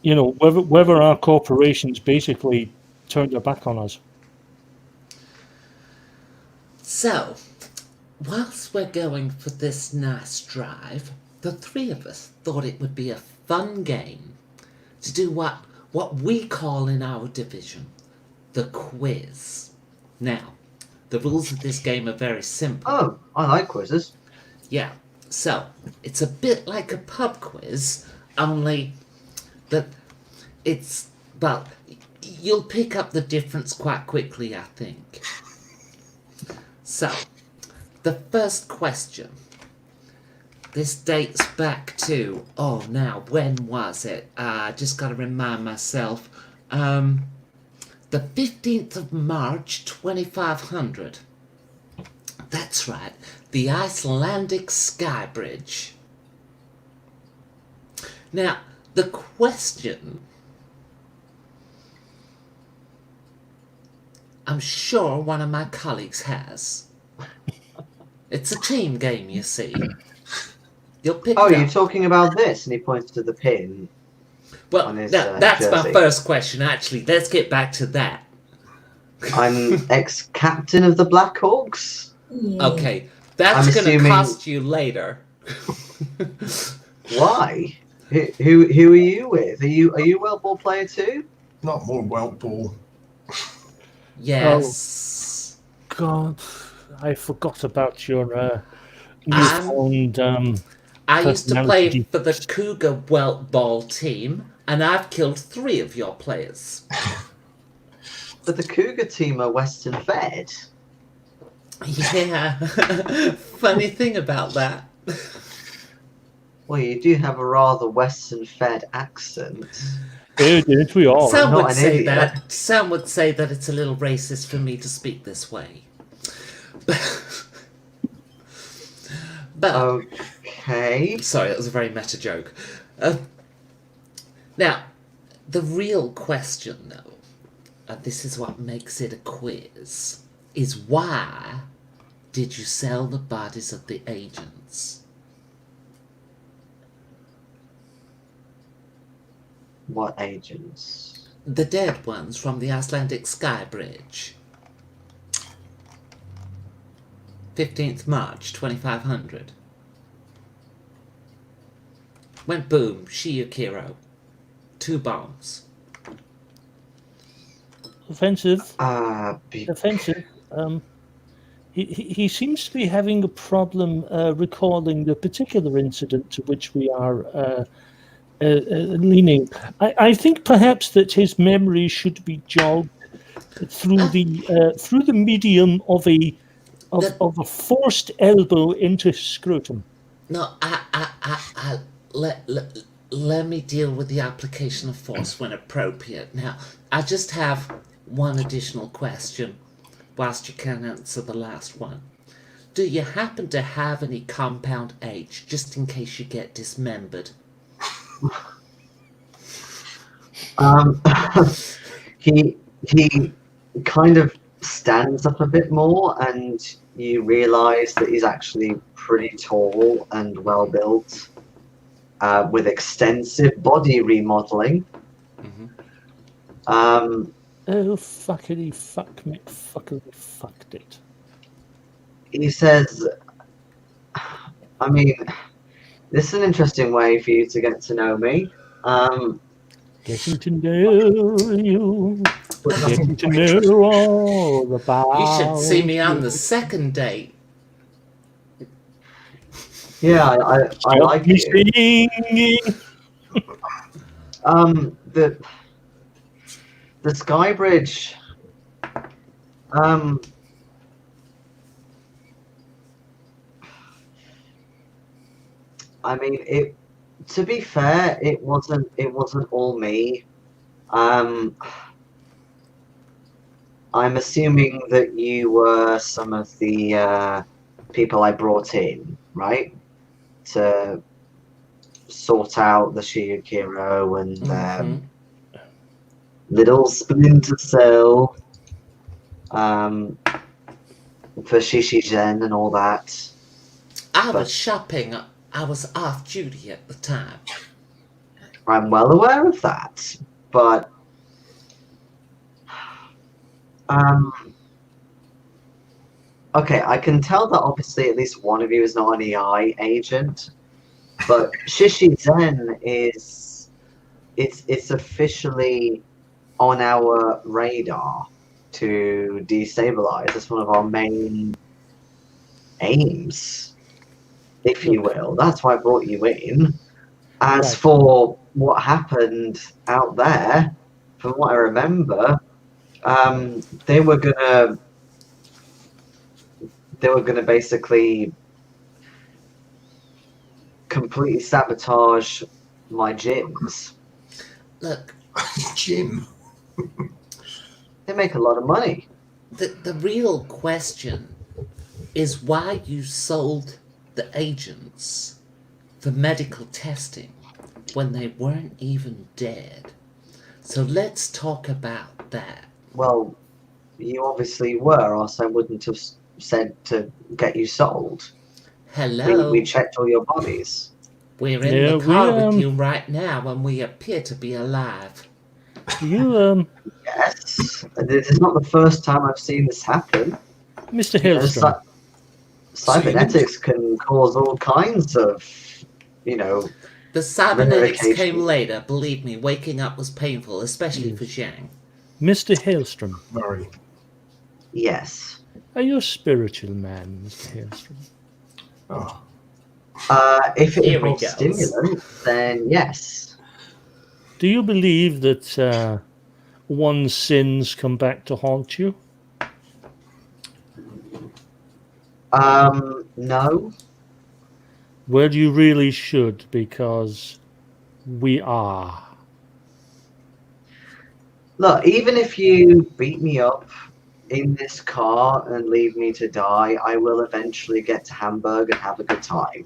whether our corporations basically turned their back on us. So, whilst we're going for this nice drive, the three of us thought it would be a fun game to do what we call in our division the quiz. Now, the rules of this game are very simple. Oh, I like quizzes. Yeah, so it's a bit like a pub quiz, only that it's, well, you'll pick up the difference quite quickly, I think. So, the first question. This dates back to, now, when was it? Just gotta remind myself. The 15th of March, 2500. That's right, the Icelandic Sky Bridge. Now, the question, I'm sure one of my colleagues has. It's a team game, you see. You'll pick Oh, it you're up. talking about this? And he points to the pin Well, on his that's my jersey. first question, actually. Let's get back to that. I'm ex-captain of the Blackhawks. Okay, that's I'm gonna assuming- cost you later. Why? Who are you with? Are you a World Ball player too? Not more Welt Ball. Yes. God, I forgot about your I'm- newfound I used to play personality. for the Cougar Welt Ball team, and I've killed 3 of your players. But the Cougar team are Western fed. Yeah. Funny thing about that. Well, you do have a rather Western fed accent. Didn't we all? Some not would an say idiot. that. Some would say that it's a little racist for me to speak this way. But Okay. sorry, that was a very meta joke. Now, the real question, though, and this is what makes it a quiz, is why did you sell the bodies of the agents? What agents? The dead ones from the Icelandic Sky Bridge. 15th March, 2500. Went boom, Shiokiro. 2 bombs. Offensive. Be- Offensive. He seems to be having a problem recalling the particular incident to which we are leaning. I think perhaps that his memory should be jogged through the medium of a forced elbow into his scrotum. No, let me deal with the application of force when appropriate. Now, I just have one additional question, whilst you can answer the last one. Do you happen to have any compound H, just in case you get dismembered? he kind of stands up a bit more, and you realise that he's actually pretty tall and well built, with extensive body remodeling. Mm-hmm. Oh, fuckity fuck McFuckity fucked it. He says, I mean, this is an interesting way for you to get to know me. Getting to know you. Getting to know all about You should see me on you. the second date. Yeah, I Stop like me you. singing. The Sky Bridge. I mean, it. To be fair, it wasn't all me. I'm assuming that you were some of the people I brought in, right? To sort out the Shiokiro and Mhm. little Splinter Cell for Shishizen and all that. I But- was shopping. I was off duty at the time. I'm well aware of that, but okay, I can tell that obviously at least one of you is not an EI agent, but Shishizen is it's officially on our radar to destabilize. It's one of our main aims, if you will. That's why I brought you in. As Right. for what happened out there, from what I remember, they were gonna basically completely sabotage my gyms. Look, Jim. They make a lot of money. the real question is why you sold the agents for medical testing when they weren't even dead. So let's talk about that. Well, you obviously were, or else I wouldn't have said to get you sold. Hello, We checked all your bodies. we're in Yeah, the car we, with you right now and we appear to be alive. you, Yes, this is not the first time I've seen this happen. Mr. You know, Hillstrom, So you wouldn't- cybernetics can cause all kinds of, you know, The cybernetics came verification. later, believe me, waking up was painful, especially for Zhang. Mr. Hillstrom, very. Yes. are you a spiritual man, Mr. Hillstrom? Oh, If it Here he involves goes. stimulant, then yes. Do you believe that one's sins come back to haunt you? No. Well, you really should, because we are. Look, even if you beat me up in this car and leave me to die, I will eventually get to Hamburg and have a good time.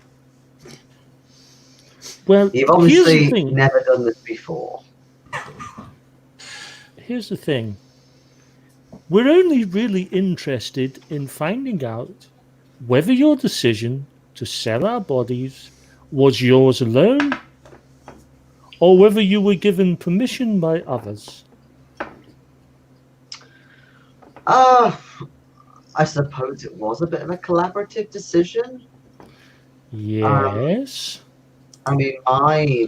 Well, You've here's the obviously thing. never done this before. Here's the thing. We're only really interested in finding out whether your decision to sell our bodies was yours alone, or whether you were given permission by others. I suppose it was a bit of a collaborative decision. Yes. I mean, my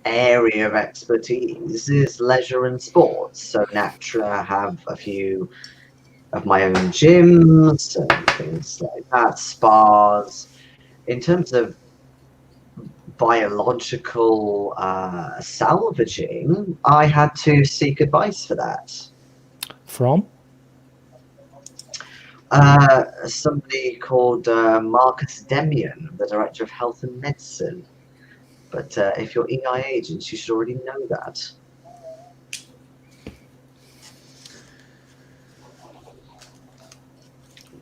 area of expertise is leisure and sports, so naturally I have a few of my own gyms and things like that, spas. In terms of biological salvaging, I had to seek advice for that. From? Somebody called Marcus Demian, the Director of Health and Medicine. But if you're EI agents, you should already know that.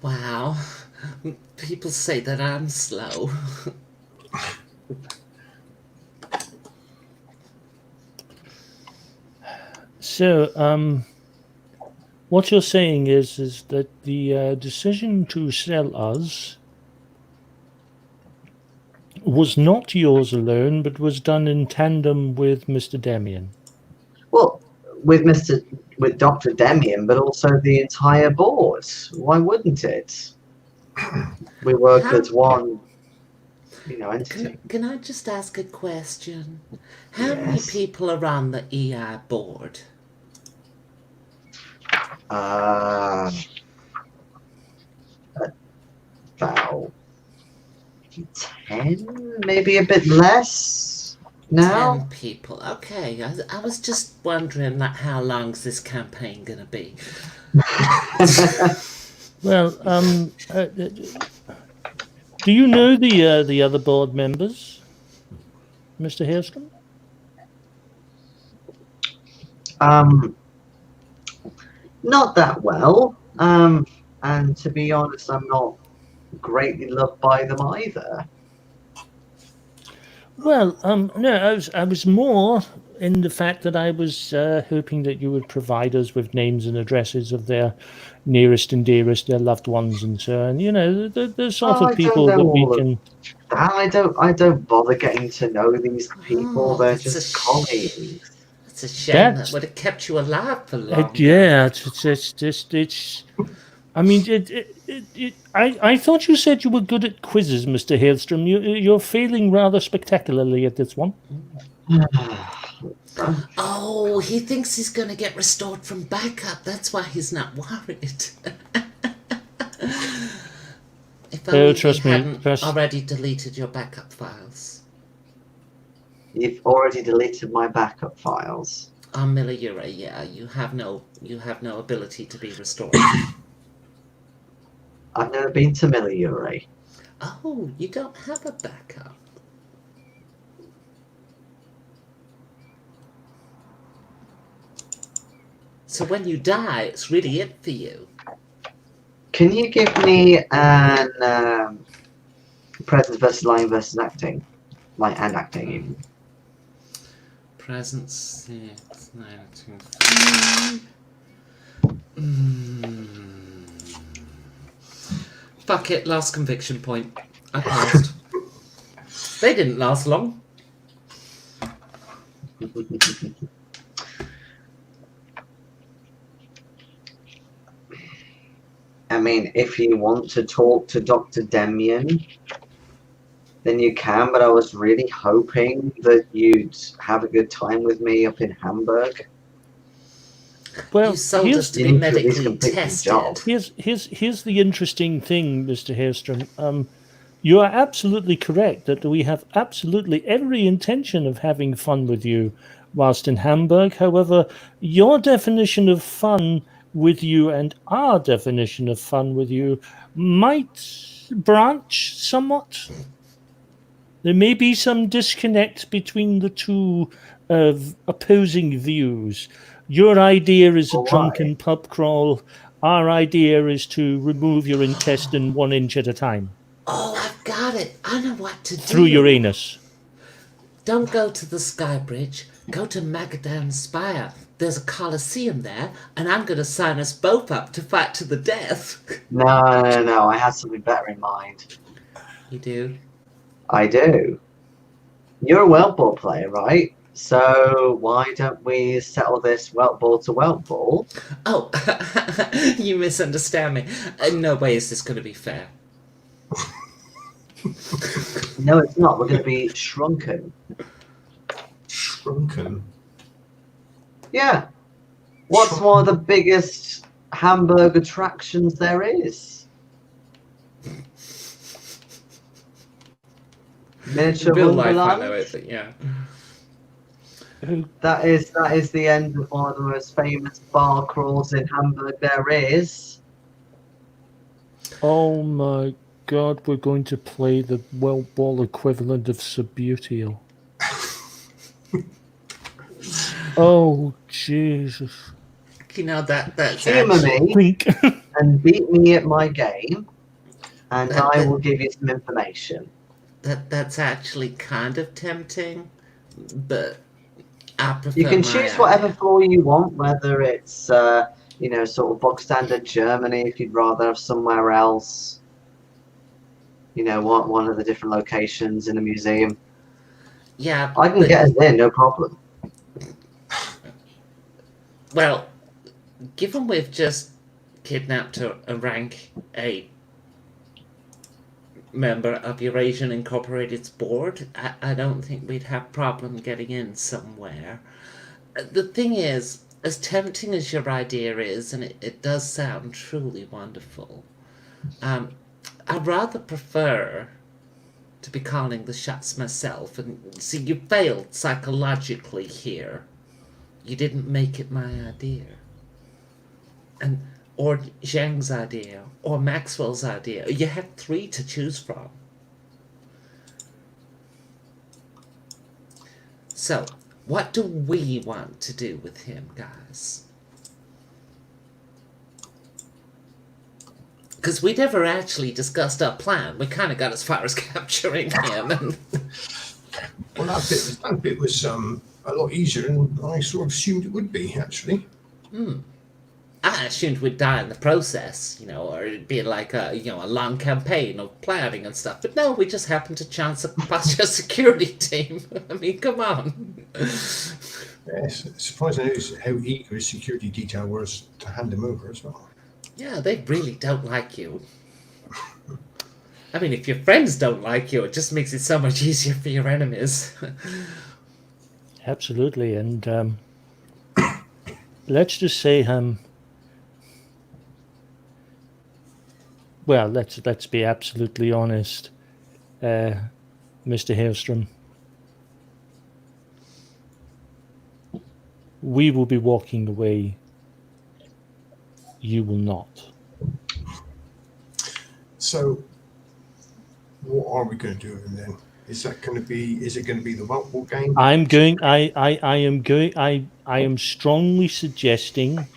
Wow. People say that I'm slow. So, what you're saying is that the decision to sell us was not yours alone, but was done in tandem with Mr. Demian. Well, with Dr. Demian, but also the entire board. Why wouldn't it? We work How- as one, entity. Can I just ask a question? How many Yes. people are on the EI board? About 10, maybe a bit less now. 10 people. Okay, I was just wondering like, how long's this campaign gonna be? Well, do you know the other board members, Mr. Hailstrom? Not that well. And to be honest, I'm not greatly loved by them either. Well, no, I was more in the fact that I was hoping that you would provide us with names and addresses of their nearest and dearest, their loved ones, and so on. You know, the sort Oh, of I people don't that know we all of can. I don't bother getting to know these people. Oh, They're that's a just colleagues. It's a shame That's- that would have kept you alive for longer. Yeah, it's. I mean, I thought you said you were good at quizzes, Mr. Hailstrom. You're failing rather spectacularly at this one. Oh, he thinks he's gonna get restored from backup. That's why he's not worried. If only trust he me, hadn't trust- already deleted your backup files. You've already deleted my backup files. On Milliura, yeah, you have no ability to be restored. I've never been to Miliuri. Oh, you don't have a backup. So when you die, it's really it for you. Can you give me an presence versus lying versus acting? Lying and acting, even. Present 6, 9, 2, 3. Fuck it, last conviction point. I passed. They didn't last long. I mean, if you want to talk to Dr. Demian, then you can, but I was really hoping that you'd have a good time with me up in Hamburg. Well, You sold here's us to You be need to at least medically complete the job. tested. here's the interesting thing, Mr. Hairstrom. You are absolutely correct that we have absolutely every intention of having fun with you whilst in Hamburg. However, your definition of fun with you and our definition of fun with you might branch somewhat. There may be some disconnect between the two opposing views. Your idea is a Well, why? drunken pub crawl. Our idea is to remove your intestine 1 inch at a time Oh, I've got it. I know what to do. through your anus. Don't go to the Sky Bridge. Go to Magadan Spire. There's a coliseum there, and I'm going to sign us both up to fight to the death. No, I had something better in mind. You do? I do. You're a Welt Ball player, right? So why don't we settle this Welt Ball to Welt Ball? Oh, you misunderstand me. In no way is this going to be fair. No, it's not. We're going to be shrunken. Shrunken. Yeah. What's one of the biggest Hamburg attractions there is? Miniature Real life, I Wonderland? know it, but yeah. That is the end of one of the most famous bar crawls in Hamburg there is. Oh my God, we're going to play the Welt Ball equivalent of Subbuteo. Oh, Jesus. You know, that's Humour actually... me Wink. and beat me at my game, and That- I that- will give you some information. That's actually kind of tempting, but I prefer You can my choose idea. whatever floor you want, whether it's sort of bog standard Germany, if you'd rather have somewhere else. One of the different locations in the museum. Yeah, I can but- get us in, no problem. Well, given we've just kidnapped a rank 8 member of Eurasian Incorporated's board, I don't think we'd have problem getting in somewhere. The thing is, as tempting as your idea is, and it does sound truly wonderful, I'd rather prefer to be calling the shots myself. And see, you failed psychologically here. You didn't make it my idea. Or Zhang's idea, or Maxwell's idea. You had 3 to choose from. So, what do we want to do with him, guys? Because we never actually discussed our plan. We kind of got as far as capturing him. And Well, that bit was a lot easier than I sort of assumed it would be, actually. I assumed we'd die in the process, or it'd be like a long campaign of planning and stuff. But no, we just happened to chance across your security team. I mean, come on. Yes, surprising how eager his security detail was to hand him over as well. Yeah, they really don't like you. I mean, if your friends don't like you, it just makes it so much easier for your enemies. Absolutely. And let's just say, well, let's be absolutely honest, Mr. Hailstrom. We will be walking away. You will not. So, what are we going to do with him then? Is it going to be the Welt Ball game? I am strongly suggesting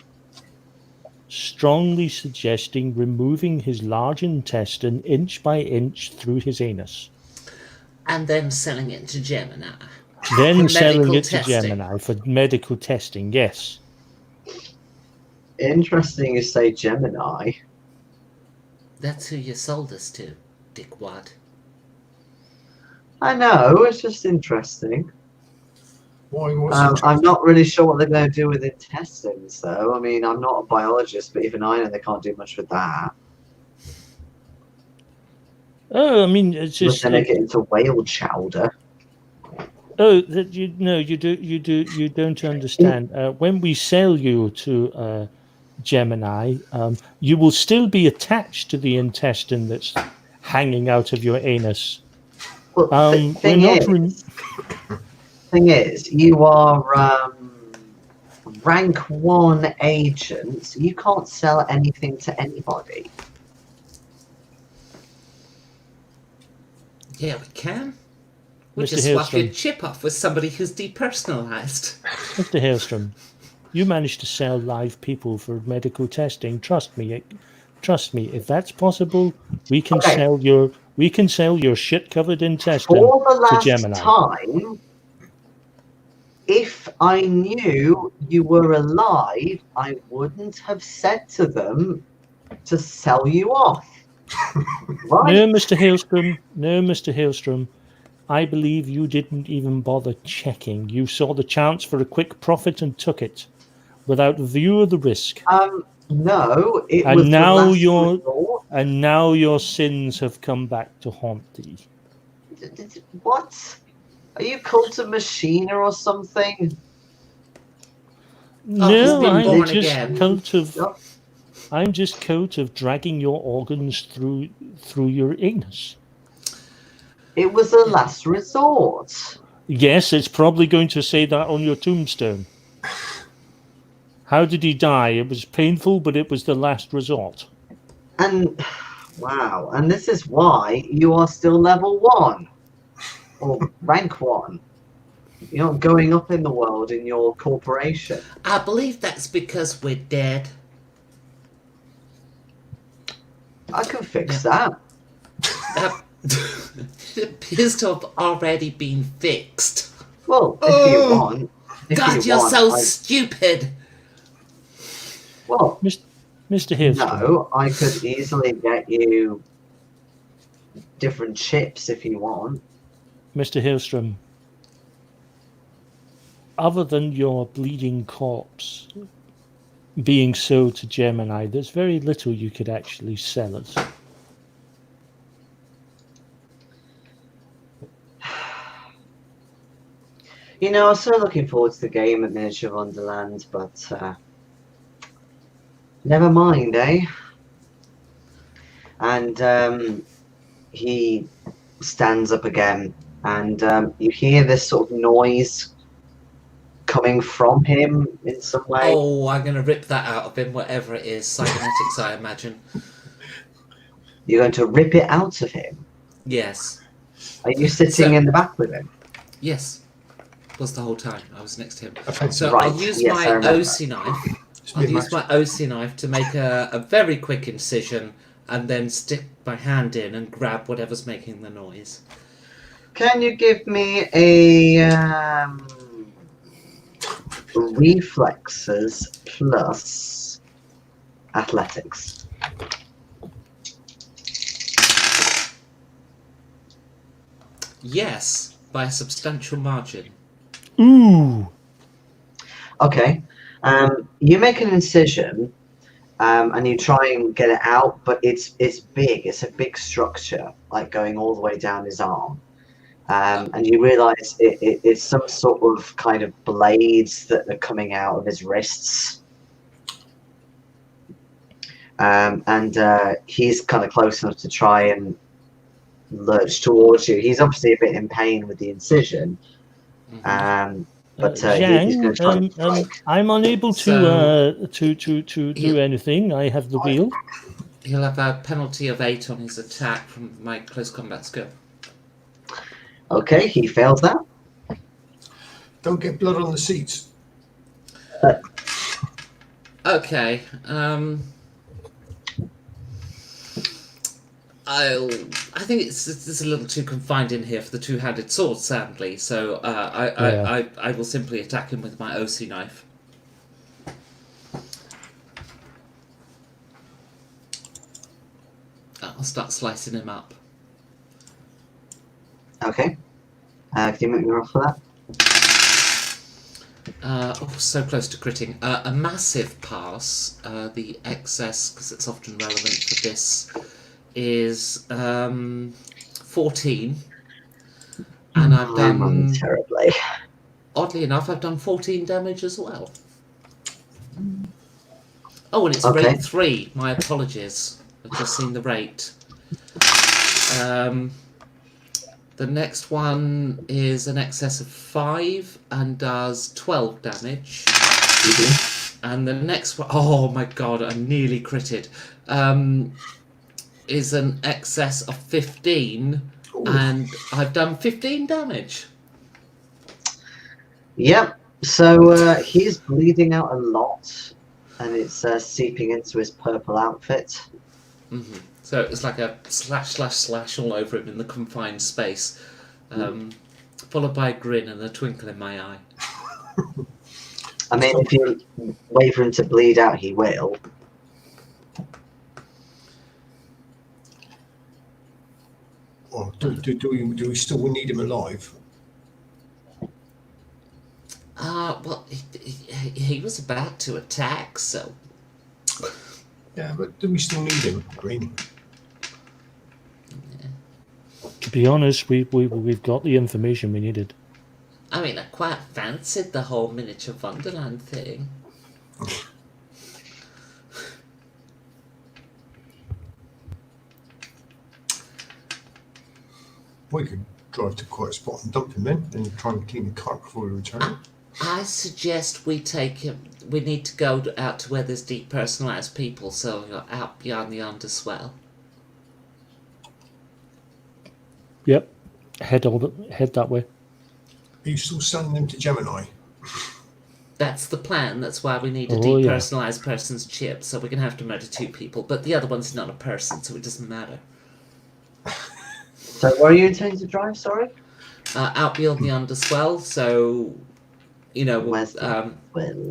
strongly suggesting removing his large intestine inch by inch through his anus. And then selling it to Gemini. Then For selling medical it to testing. Gemini for medical testing, yes. Interesting you say Gemini. That's who you sold us to, dickwad. I know, it's just interesting. Why was I'm not really sure what they're going to do with intestines, though. I mean, I'm not a biologist, but even I know they can't do much with that. Oh, I mean, it's Unless just they make it into whale chowder. that you don't understand. When we sell you to Gemini, you will still be attached to the intestine that's hanging out of your anus. Well, We're thing not. is, you are rank 1 agent. You can't sell anything to anybody. Yeah, we can. We Mr. just swap your Hailstrom. chip off with somebody who's depersonalized. Mr. Hailstrom, you managed to sell live people for medical testing. Trust me. If that's possible, we can Okay. sell your shit-covered intestine For the to last Gemini. time, if I knew you were alive, I wouldn't have said to them to sell you off. Right? No, Mr. Hailstrom. No, Mr. Hailstrom. I believe you didn't even bother checking. You saw the chance for a quick profit and took it, without view of the risk. No, it And was the now last your resort. and now your sins have come back to haunt thee. What? Are you cult of Machina or something? Oh, he's No, been I'm born just again. I'm just cult of dragging your organs through your anus. It was a last resort. Yes, it's probably going to say that on your tombstone. How did he die? It was painful, but it was the last resort. And wow, and this is why you are still level 1 or rank 1. You're not going up in the world in your corporation. I believe that's because we're dead. I can fix that. It appears to have already been fixed. Well, if you want. God, you're so stupid. Well, Mr. Hailstrom. no, I could easily get you different chips if you want. Mr. Hailstrom, other than your bleeding corpse being sold to Gemini, there's very little you could actually sell us. You know, I'm so looking forward to the game at Miniature Wonderland, but never mind, eh? And he stands up again, and you hear this sort of noise coming from him in some way. Oh, I'm going to rip that out of him, whatever it is. Cybernetics, I imagine. You're going to rip it out of him? Yes. Are you sitting in the back with him? Yes. Was the whole time. I was next to him. Offensive. So Right, I'll use yes, I my remember. OC knife. It's I'll use mid-max. my OC knife to make a very quick incision and then stick my hand in and grab whatever's making the noise. Can you give me a reflexes plus athletics? Yes, by a substantial margin. Ooh! Okay. You make an incision, and you try and get it out, but it's big. It's a big structure, like going all the way down his arm. And you realise it's some sort of kind of blades that are coming out of his wrists. And he's kind of close enough to try and lurch towards you. He's obviously a bit in pain with the incision. But he's going to try and strike. I'm unable to do anything. I have the wheel. He'll have a penalty of 8 on his attack from my close combat skill. Okay, he fails that. Don't get blood on the seats. Okay. I think it's a little too confined in here for the two-handed sword, sadly. So Yeah. I will simply attack him with my OC knife. I'll start slicing him up. Okay. Can you make me roll for that? So close to critting. A massive pass. The excess, because it's often relevant for this, is 14. And I've I'm rolling done, terribly. oddly enough, I've done 14 damage as well. Oh, and it's Okay. rate 3. My apologies. I've just seen the rate. The next one is an excess of 5 and does 12 damage. And the next one, oh my god, I nearly critted, is an excess of 15, and I've done 15 damage. Yep. So he's bleeding out a lot, and it's seeping into his purple outfit. Mm-hmm. So it's like a slash all over him in the confined space, followed by a grin and a twinkle in my eye. I mean, if you wait for him to bleed out, he will. Or do we still need him alive? Well, he was about to attack, so... Yeah, but do we still need him, Green? To be honest, we've got the information we needed. I mean, I quite fancied the whole miniature Wonderland thing. We could drive to quite a spot and dump him then, and try and clean the cart before we return. I suggest we take him. We need to go out to where there's depersonalized people, so you're out beyond the underswell. Yep. Head that way. Are you still selling them to Gemini? That's the plan. That's why we need a Oh, yeah. depersonalized person's chip, so we're going to have to murder 2 people. But the other one's not a person, so it doesn't matter. So where are you intending to drive, sorry? Out beyond the underswell, so... You know, Where's the well?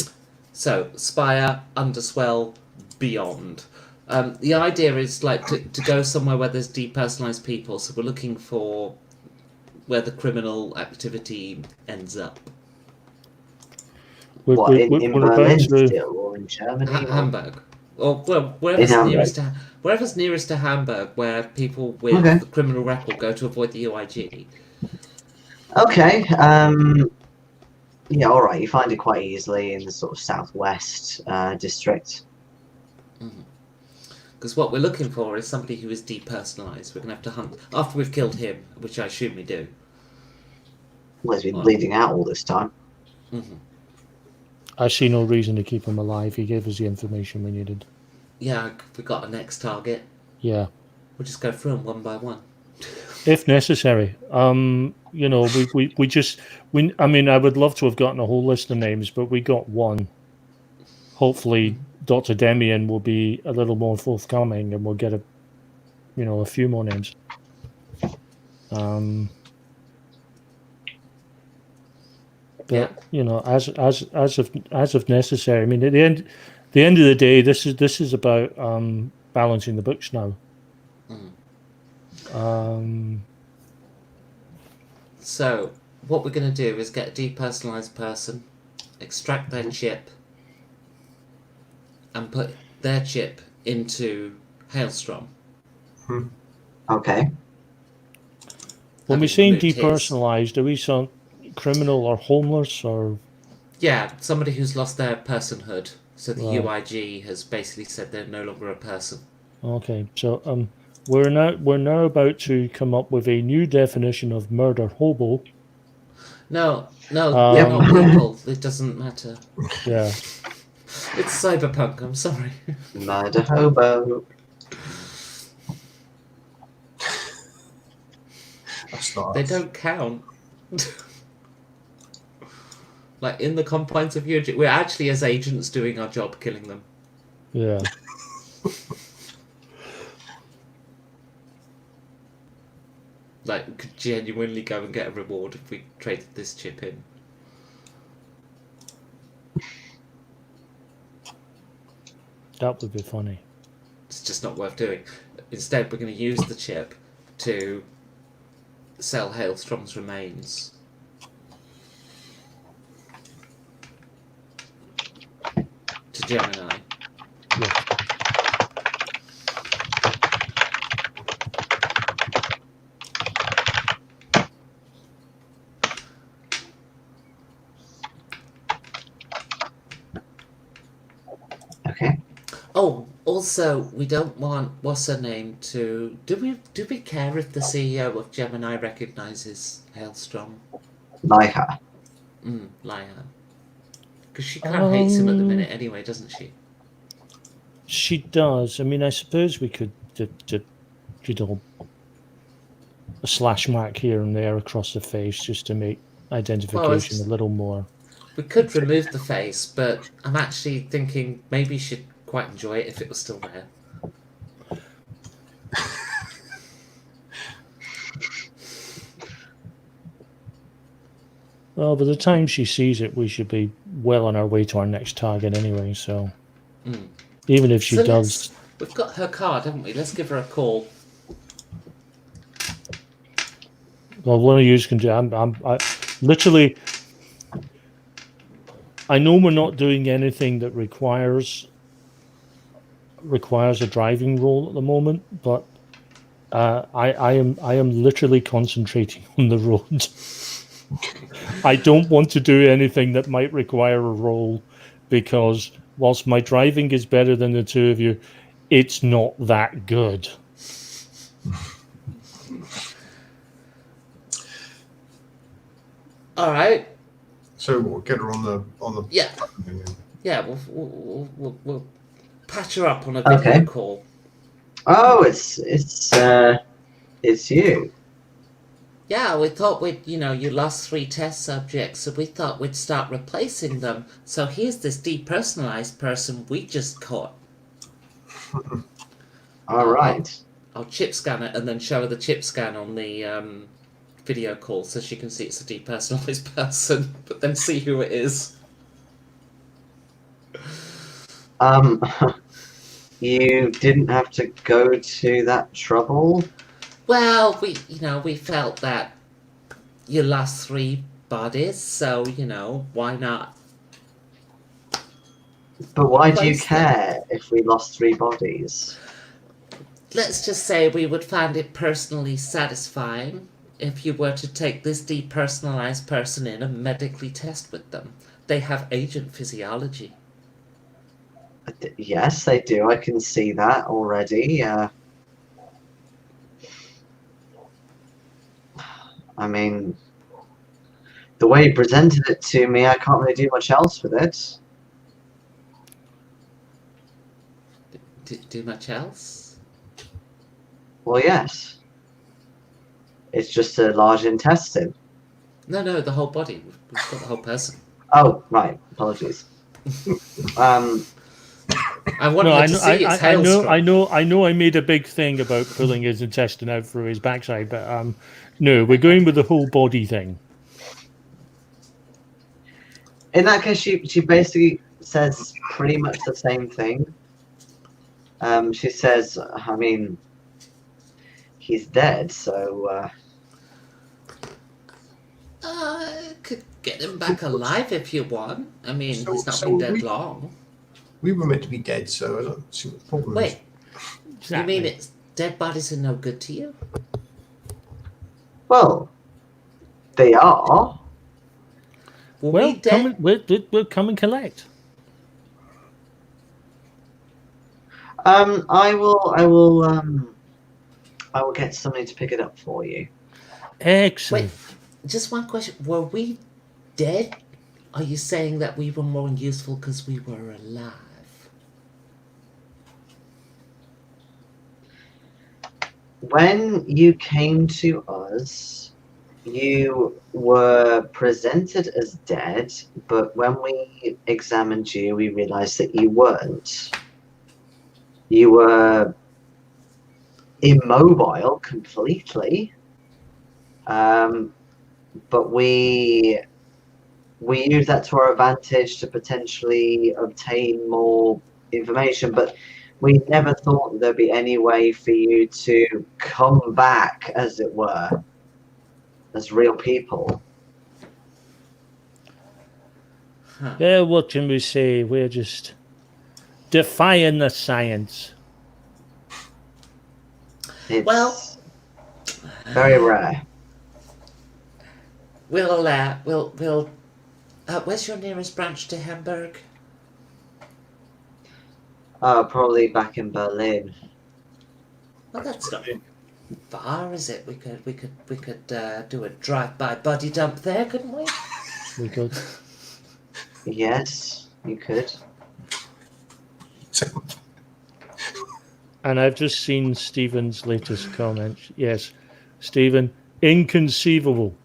so Spire, underswell, beyond. The idea is like to go somewhere where there's depersonalized people, so we're looking for where the criminal activity ends up. What, in we're Berlin about to. still, or in Germany? or- Hamburg. Or well, wherever's In nearest to Hamburg, where people with Okay. the criminal record go to avoid the UIG. Okay. Yeah, all right. You find it quite easily in the sort of southwest district. Because what we're looking for is somebody who is depersonalized. We're going to have to hunt after we've killed him, which I assume we do. Well, he's been bleeding out all this time. Mm-hmm. I see no reason to keep him alive. He gave us the information we needed. Yeah, we got a next target. Yeah. We'll just go through them one by one. If necessary. You know, I mean, I would love to have gotten a whole list of names, but we got one. Hopefully, Dr. Demian will be a little more forthcoming, and we'll get a few more names. But you know, as of necessary. I mean, at the end of the day, this is about balancing the books now. So, what we're going to do is get a depersonalized person, extract their chip, and put their chip into Hailstrom. Okay. When we Having say removed his. depersonalized, are we some criminal or homeless or? Yeah, somebody who's lost their personhood. So the Right. UIG has basically said they're no longer a person. Okay, so we're now about to come up with a new definition of murder hobo. No, they're not people. It doesn't matter. Yeah. It's cyberpunk, I'm sorry. Murder hobo. That's not They us. don't count. Like in the confines of Eurasia, we're actually as agents doing our job, killing them. Yeah. Like, we could genuinely go and get a reward if we traded this chip in. That would be funny. It's just not worth doing. Instead, we're going to use the chip to sell Hailstrom's remains. To Gemini. Yeah. Okay. Oh, also, we don't want what's her name to. Do we care if the CEO of Gemini recognizes Hailstrom? Lyha. Lyra. Because she kind of hates him at the minute anyway, doesn't she? She does. I mean, I suppose we could, you know, a slash mark here and there across the face just to make identification a little more. We could remove the face, but I'm actually thinking maybe she'd quite enjoy it if it was still there. Well, by the time she sees it, we should be well on our way to our next target anyway, so even if she does... We've got her card, haven't we? Let's give her a call. Well, one of you can do... I literally... I know we're not doing anything that requires a driving role at the moment, but I am literally concentrating on the road. I don't want to do anything that might require a role, because whilst my driving is better than the two of you, it's not that good. All right. So we'll get her on the yeah. Yeah, we'll patch her up on a video call. Oh, it's you. Yeah, we thought you lost 3 test subjects, so we thought we'd start replacing them. So here's this depersonalized person we just caught. All right. I'll chip scan it and then show her the chip scan on the video call so she can see it's a depersonalized person, but then see who it is. You didn't have to go to that trouble. Well, we felt that you lost 3 bodies, so, why not? But why do you care if we lost 3 bodies? Let's just say we would find it personally satisfying if you were to take this depersonalized person in and medically test with them. They have agent physiology. Yes, they do. I can see that already. I mean, the way you presented it to me, I can't really do much else with it. Do much else? Well, yes. It's just a large intestine. No, the whole body. We've got the whole person. Oh, right. Apologies. I wanted to see his Hailstrom. I know I made a big thing about pulling his intestine out through his backside, but no, we're going with the whole body thing. In that case, she basically says pretty much the same thing. She says, I mean, he's dead, so... Could get him back alive if you want. I mean, he's not been dead long. We were meant to be dead, so I don't see what the problem is. Wait, you mean dead bodies are no good to you? Well, they are. Well, we'll come and collect. I will get somebody to pick it up for you. Excellent. Wait, just one question. Were we dead? Are you saying that we were more useful because we were alive? When you came to us, You were presented as dead, but when we examined you, we realized that you weren't. You were immobile completely, but we used that to our advantage to potentially obtain more information. But we never thought there'd be any way for you to come back, as it were, as real people. Huh. Yeah, what can we say? We're just defying the science. It's Well, very rare. we'll. Where's your nearest branch to Hamburg? Probably back in Berlin. Well, that's not far, is it? We could do a drive-by body dump there, couldn't we? We could. Yes, you could. And I've just seen Stephen's latest comment. Yes, Stephen, inconceivable.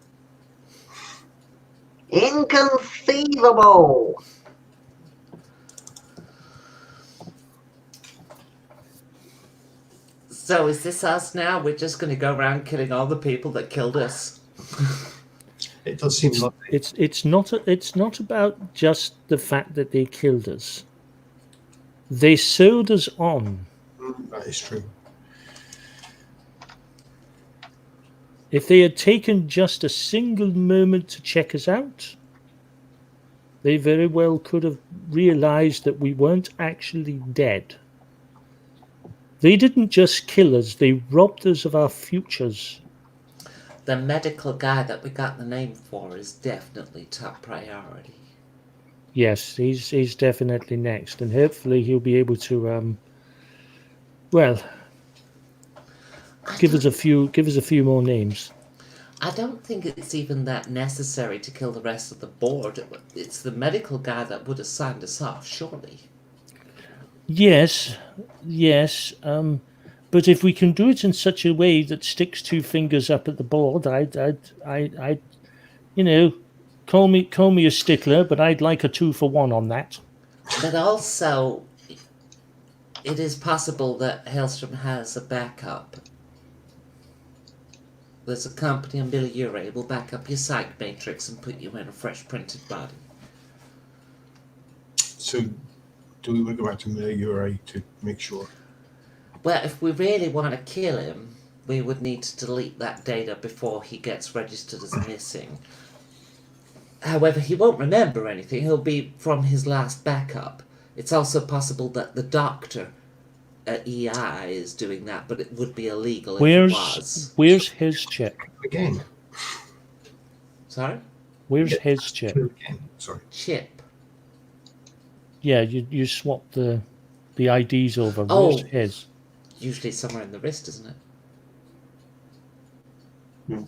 Inconceivable! So is this us now? We're just going to go around killing all the people that killed us. It does seem like It's not about just the fact that they killed us. They sold us on. that is true. If they had taken just a single moment to check us out, they very well could have realized that we weren't actually dead. They didn't just kill us, they robbed us of our futures. The medical guy that we got the name for is definitely top priority. Yes, he's definitely next, and hopefully he'll be able to give us a few more names. I don't think it's even that necessary to kill the rest of the board. It's the medical guy that would have signed us off, surely. Yes, but if we can do it in such a way that sticks two fingers up at the board, I'd call me a stickler, but I'd like a 2-for-1 on that. But also, it is possible that Hellstrom has a backup. There's a company in Eurasia will back up your psych matrix and put you in a fresh printed body. So, do we want to go back to Eurasia to make sure? Well, if we really want to kill him, we would need to delete that data before he gets registered as missing. However, he won't remember anything. He'll be from his last backup. It's also possible that the doctor at EI is doing that, but it would be illegal if it was. Where's his chip? Again. Sorry? Where's his chip? Again. Sorry. Chip. Yeah, you swap the IDs over. Oh. Where's his? Usually somewhere in the wrist, isn't it?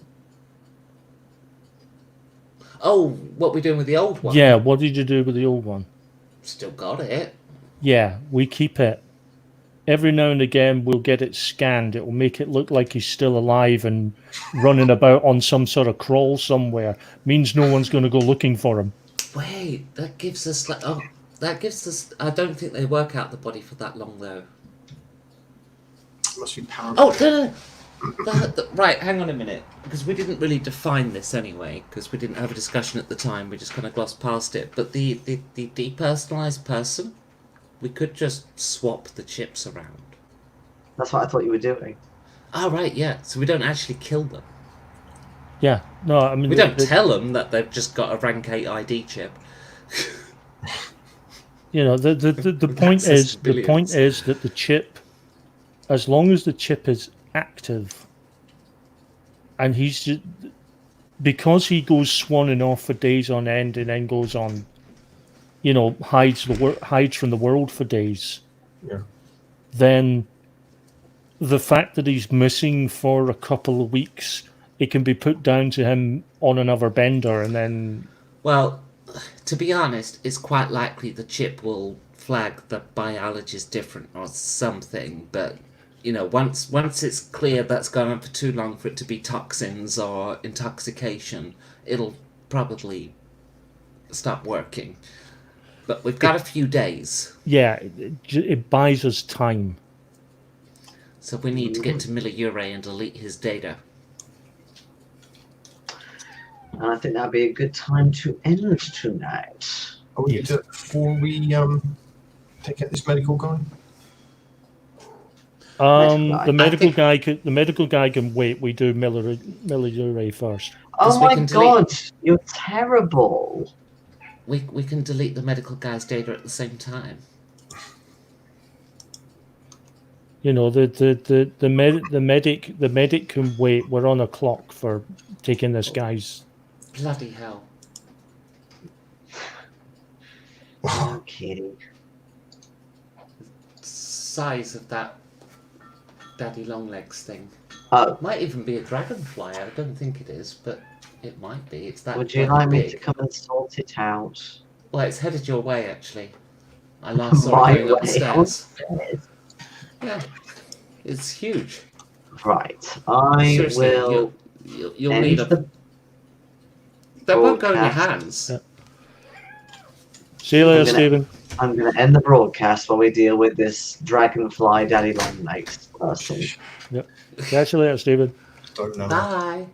Oh, what we doing with the old one? Yeah, what did you do with the old one? Still got it. Yeah, we keep it. Every now and again, we'll get it scanned. It will make it look like he's still alive and running about on some sort of crawl somewhere. Means no one's going to go looking for him. Wait, that gives us like that gives us. I don't think they work out the body for that long though. It must be powerful. Oh no. Right, hang on a minute, because we didn't really define this anyway, because we didn't have a discussion at the time. We just kind of glossed past it. But the depersonalized person, we could just swap the chips around. That's what I thought you were doing. Oh right, yeah. So we don't actually kill them. Yeah, no, I mean We don't tell them that they've just got a rank 8 ID chip. You know, the point is that the chip, as long as the chip is active, and he's just, because he goes swanning off for days on end and then goes on, hides from the world for days. Yeah. Then the fact that he's missing for a couple of weeks, it can be put down to him on another bender, and then. Well, to be honest, it's quite likely the chip will flag that biology is different or something, but once it's clear that's gone on for too long for it to be toxins or intoxication, it'll probably stop working. But we've got a few days, Yeah, it buys us time. so we need to get to Miller and delete his data. And I think that'd be a good time to end tonight. Are we Yes. good before we take out this medical guy? The medical I guy can wait. We do Miller first. Oh we my can god, you're terrible. We can delete the medical guy's data at the same time. The medic can wait. We're on a clock for taking this guy's. Bloody hell. No kidding. Size of that Daddy Longlegs thing. Oh, Might even be a dragonfly. I don't think it is, but it might be. It's that would you bloody like me big. to come and sort it out? Well, it's headed your way, actually. I last saw My it going way, upstairs. upstairs. Yeah. It's huge. Right, I Seriously, will you'll end need a... the That won't go in your broadcast. hands. Yeah. See you later, I'm gonna- Stephen. I'm going to end the broadcast while we deal with this dragonfly daddy long legs person. Catch you later, Stephen. Don't know. Bye.